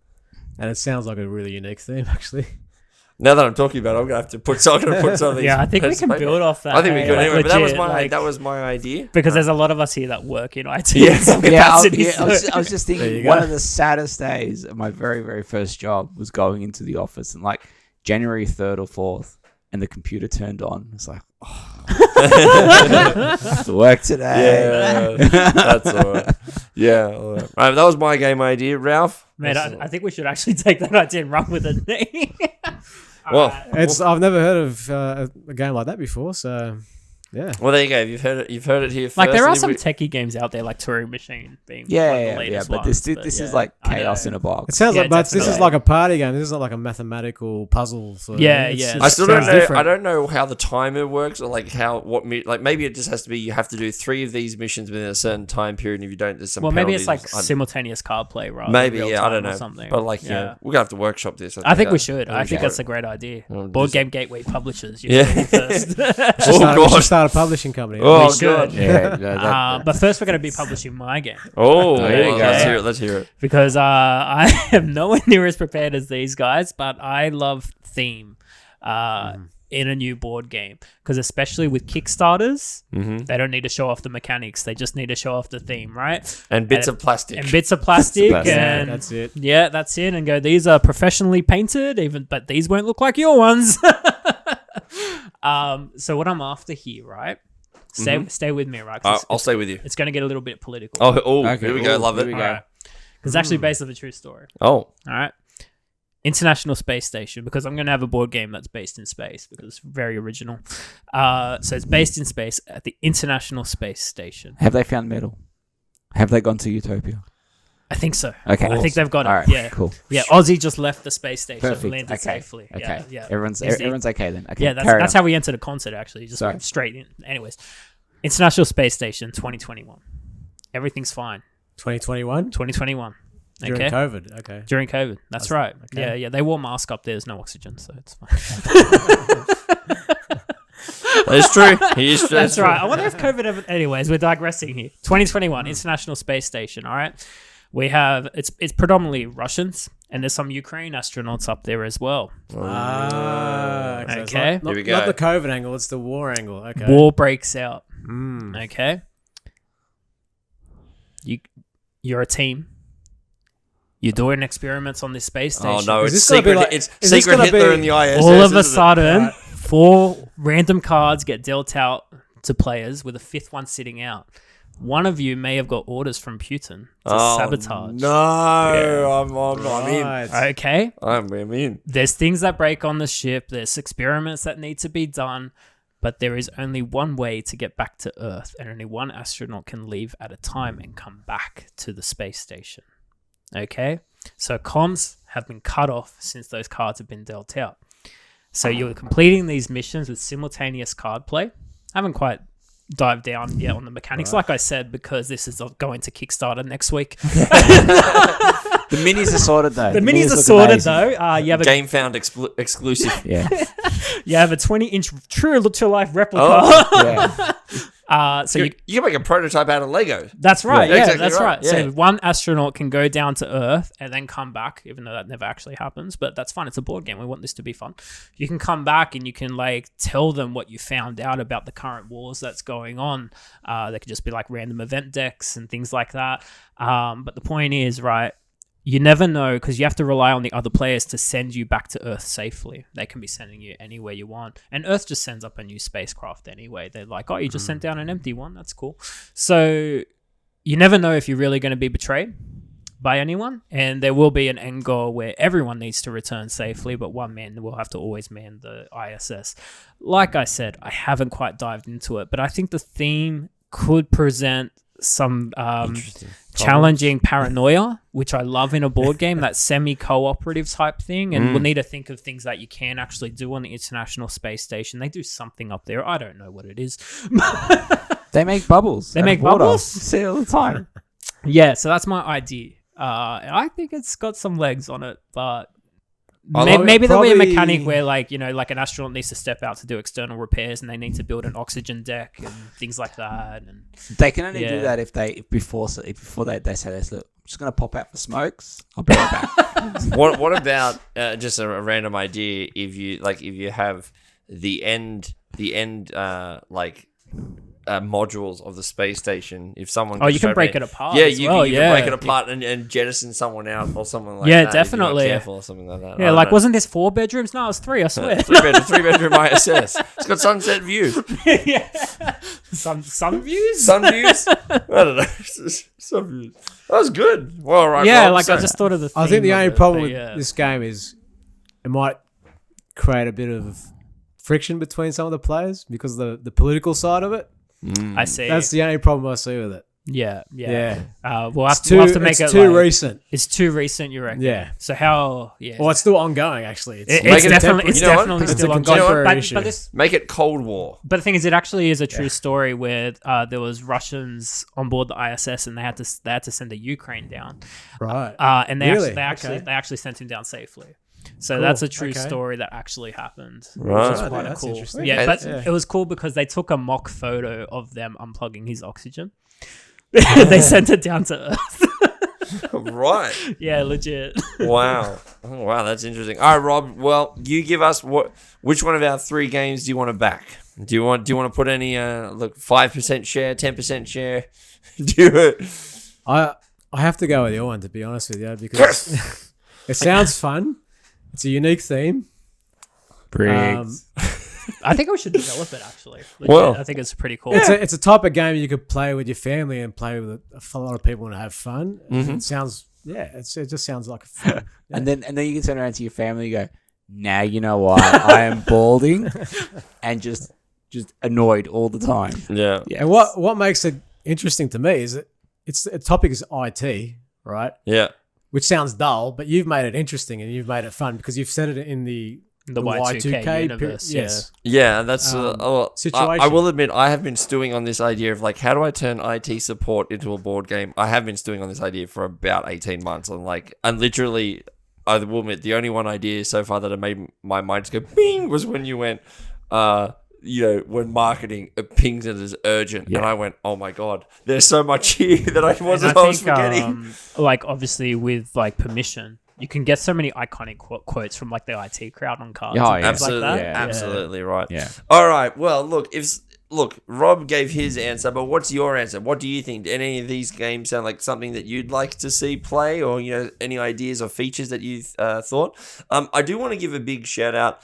And it sounds like a really unique theme, actually. Now that I'm talking about it, I'm gonna have to put something. Yeah, I think we can build off that. I think we could anyway. But that was my idea. Because there's a lot of us here that work in IT. I was just thinking one of the saddest days of my very, very first job was going into the office and like January 3rd or 4th, and the computer turned on. It's like, I have to work today. Yeah, that's all right. Yeah, all right. All right, that was my game idea, Ralph. Mate, I think we should actually take that idea and run with it. Well, I've never heard of a game like that before, so yeah. Well, there you go. You've heard it here first. Like there are some techie games out there, like Turing Machine being the latest but this is like chaos in a box. It sounds like, but this is like a party game. This is not like a mathematical puzzle. So I still don't know. I don't know how the timer works, or like maybe it just has to be you have to do 3 of these missions within a certain time period, and if you don't, there's some. Well, maybe it's like simultaneous card play, right? Maybe, I don't know. Something. But like, we're gonna have to workshop this. I think we should. I think that's a great idea. Board Game Gateway Publishers. First. Should start a publishing company. Oh, God. But first, we're going to be publishing my game. Oh, there you go. Let's hear it. Because I am nowhere near as prepared as these guys, but I love theme in a new board game. Because especially with Kickstarters, they don't need to show off the mechanics. They just need to show off the theme, right? And bits of plastic. And that's it. Yeah, that's it. And go, these are professionally painted, but these won't look like your ones. So what I'm after here, right? Stay with me, right? I'll stay with you. It's going to get a little bit political. Okay. Here we go. Love it. Here we go. It's actually based on a true story. Oh. All right. International Space Station, because I'm going to have a board game that's based in space because it's very original. So it's based in space at the International Space Station. Have they found metal? Have they gone to Utopia? I think so. Okay. I think they've got it. All right, yeah. Cool. Yeah. Aussie just left the space station. Perfect. Landed safely. Okay. Yeah. Everyone's okay then. Okay. Yeah. That's how we entered a concert. Actually, just went straight in. Anyways, International Space Station, 2021. Everything's fine. 2021. 2021. During COVID. Okay. During COVID. That's right. Okay. Yeah. They wore masks up there. There's no oxygen, so it's fine. That's true. That's right. I wonder if COVID ever... Anyways, we're digressing here. 2021, International Space Station, all right? We have... It's predominantly Russians, and there's some Ukraine astronauts up there as well. Okay. Here we go. Not the COVID angle, it's the war angle. Okay. War breaks out. Okay? You're a team. You're doing experiments on this space station. Oh, no. It's secret. It's secret Hitler in the ISS. All of a sudden... 4 random cards get dealt out to players with a 5th one sitting out. One of you may have got orders from Putin to sabotage. No, I'm in. Okay. I'm in. There's things that break on the ship. There's experiments that need to be done. but there is only one way to get back to Earth, and only one astronaut can leave at a time and come back to the space station. Okay? So comms have been cut off since those cards have been dealt out. So you're completing these missions with simultaneous card play. I haven't quite dived down yet on the mechanics, like I said, because this is going to Kickstarter next week. The minis are sorted though. The minis are sorted though. You have a Game found exclusive. Yeah. you have a 20-inch true to life replica. Yeah. So you can make a prototype out of Lego. That's right. Yeah, Yeah, exactly that's right. right. So Yeah. one astronaut can go down to Earth and then come back, even though that never actually happens. But that's fine. It's a board game. We want this to be fun. You can come back and you can like tell them what you found out about the current wars that's going on. They could just be like random event decks and things like that. But the point is, right, you never know, because you have to rely on the other players to send you back to Earth safely. They can be sending you anywhere you want. And Earth just sends up a new spacecraft anyway. They're like, oh, you just sent down an empty one. That's cool. So you never know if you're really going to be betrayed by anyone. And there will be an end goal where everyone needs to return safely, but one man will have to always man the ISS. Like I said, I haven't quite dived into it, but I think the theme could present some challenging paranoia, which I love in a board game, that semi-cooperative type thing. And we'll need to think of things that you can actually do on the International Space Station. They do something up there. I don't know what it is. They make bubbles. They make water. bubbles? You see it all the time. Yeah, so that's my idea. I think it's got some legs on it, but Although maybe there'll be a probably- mechanic where, like, you know, like an astronaut needs to step out to do external repairs and they need to build an oxygen deck and things like that. And They can only Yeah. do that if before they say this. Look, I'm just gonna pop out for smokes. I'll be right back. What about just a random idea? If you have the end modules of the space station, if someone you can break it apart. Yeah, as you well. can break it apart and jettison someone out or something like Yeah, that. definitely. If you're not careful or something like that. Yeah, I like, don't know. wasn't this 4 bedrooms? No, it was 3, I swear. three bedroom ISS. It's got sunset view. Yeah. Some views? Sun views. I don't know. Sun views. That was good. Well, all right. Yeah, Rob, like so- I just thought of the I think the theme of only it, problem but with yeah. this game is it might create a bit of friction between some of the players because of the political side of it. I see. That's the only problem I see with it. Yeah. Yeah. We'll have to make it too like, recent. It's too recent, you reckon? Yeah. So how? Yeah. Well, it's still ongoing, actually. It's Make it definitely, it's you know what? definitely It's still a ongoing. contemporary issue. Make it Cold War. But the thing is, it actually is a true story where there was Russians on board the ISS and they had to send the Ukraine down, Right. and they Really? actually sent him down safely. So Cool. that's a true Okay. story that actually happened, Right. which is Oh, quite that's cool. interesting. Yeah, Okay. but Yeah. it was cool because they took a mock photo of them unplugging his oxygen. They sent it down to Earth. Right. Yeah, legit. Wow. Oh, wow, that's interesting. All right, Rob. Well, you give us which one of our 3 games do you want to back? Do you want to put any 5% share, 10% share? Do you? I have to go with your one, to be honest with you, because it sounds fun. It's a unique theme. I think we should develop it actually. Legit. Well- I think it's pretty cool. It's a type of game you could play with your family and play with a lot of people and have fun. Mm-hmm. It sounds, it just sounds like fun. And then you can turn around to your family and go, now you know why I am balding and just annoyed all the time. Yeah. Yeah. And what makes it interesting to me is that the topic is IT, right? Yeah. Which sounds dull, but you've made it interesting and you've made it fun because you've set it in the Y2K universe, Yes. Yeah, that's situation. I will admit I have been stewing on this idea of like how do I turn IT support into a board game. I have been stewing on this idea for about 18 months. And literally, I will admit the only one idea so far that I made my mind just go bing was when you went, when marketing pings it as urgent, and I went, oh my god, there's so much here that I was forgetting. Like obviously with like permission, you can get so many iconic quotes from like the IT crowd on cards. Oh, and yeah. things like Absolutely, that. absolutely right. Yeah. All right. Well, look, look, Rob gave his answer, but what's your answer? What do you think? Any of these games sound like something that you'd like to see play, or any ideas or features that you've thought? I do want to give a big shout out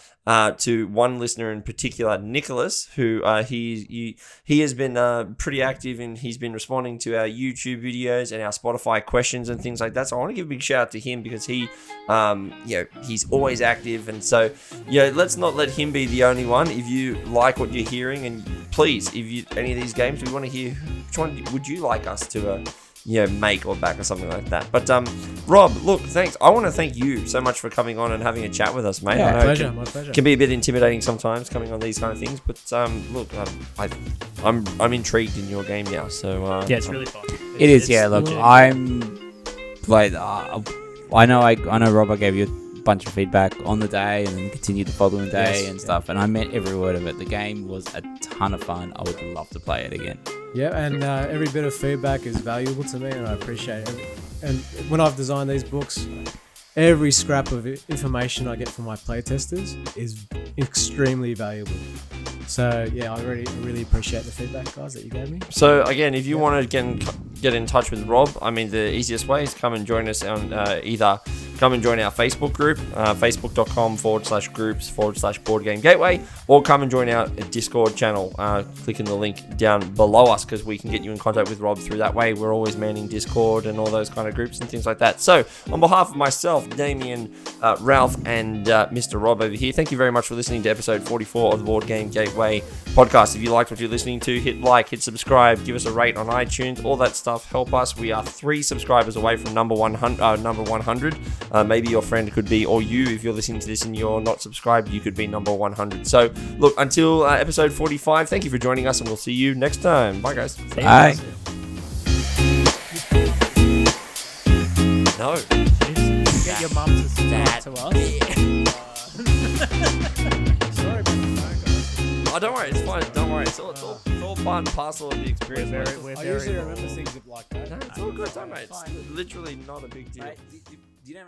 to one listener in particular, Nicholas, who he has been pretty active, and he's been responding to our YouTube videos and our Spotify questions and things like that. So I want to give a big shout out to him because he, he's always active, and so let's not let him be the only one. If you like what you're hearing, and please, any of these games, we want to hear which one would you like us to make or back or something like that. But Rob, look, thanks. I want to thank you so much for coming on and having a chat with us, mate. Yeah, I know my pleasure. Can be a bit intimidating sometimes coming on these kind of things, but look, I'm intrigued in your game now. So yeah, it's really fun. It is, yeah. Look, I'm like, I know, Rob, I gave you a bunch of feedback on the day, and then continued the following day and stuff, and I meant every word of it. The game was a ton of fun. I would love to play it again. Yeah, and every bit of feedback is valuable to me, and I appreciate it. And when I've designed these books, every scrap of information I get from my playtesters is extremely valuable. So yeah, I really appreciate the feedback, guys, that you gave me. So again, if you want to get in touch with Rob, I mean, the easiest way is come and join us on either come and join our Facebook group, facebook.com/groups/Board Game Gateway, or come and join our Discord channel, clicking the link down below us, because we can get you in contact with Rob through that way. We're always manning Discord and all those kind of groups and things like that. So on behalf of myself, Damien, Ralph, and Mr. Rob over here, thank you very much for listening to episode 44 of the Board Game Gateway podcast. If you liked what you're listening to, hit like, hit subscribe, give us a rate on iTunes, all that stuff. Help us. We are 3 subscribers away from number 100. Maybe your friend could be, or you, if you're listening to this and you're not subscribed, you could be number 100. So look, until episode 45, thank you for joining us, and we'll see you next time. Bye, guys. Bye. No. Get your mum to subscribe to us. Sorry about the phone, guys. Oh, don't worry, it's fine. Don't worry, it's all part and parcel of the experience. We're I very usually remember things like that. No, it's all good, don't worry. It's literally not a big deal.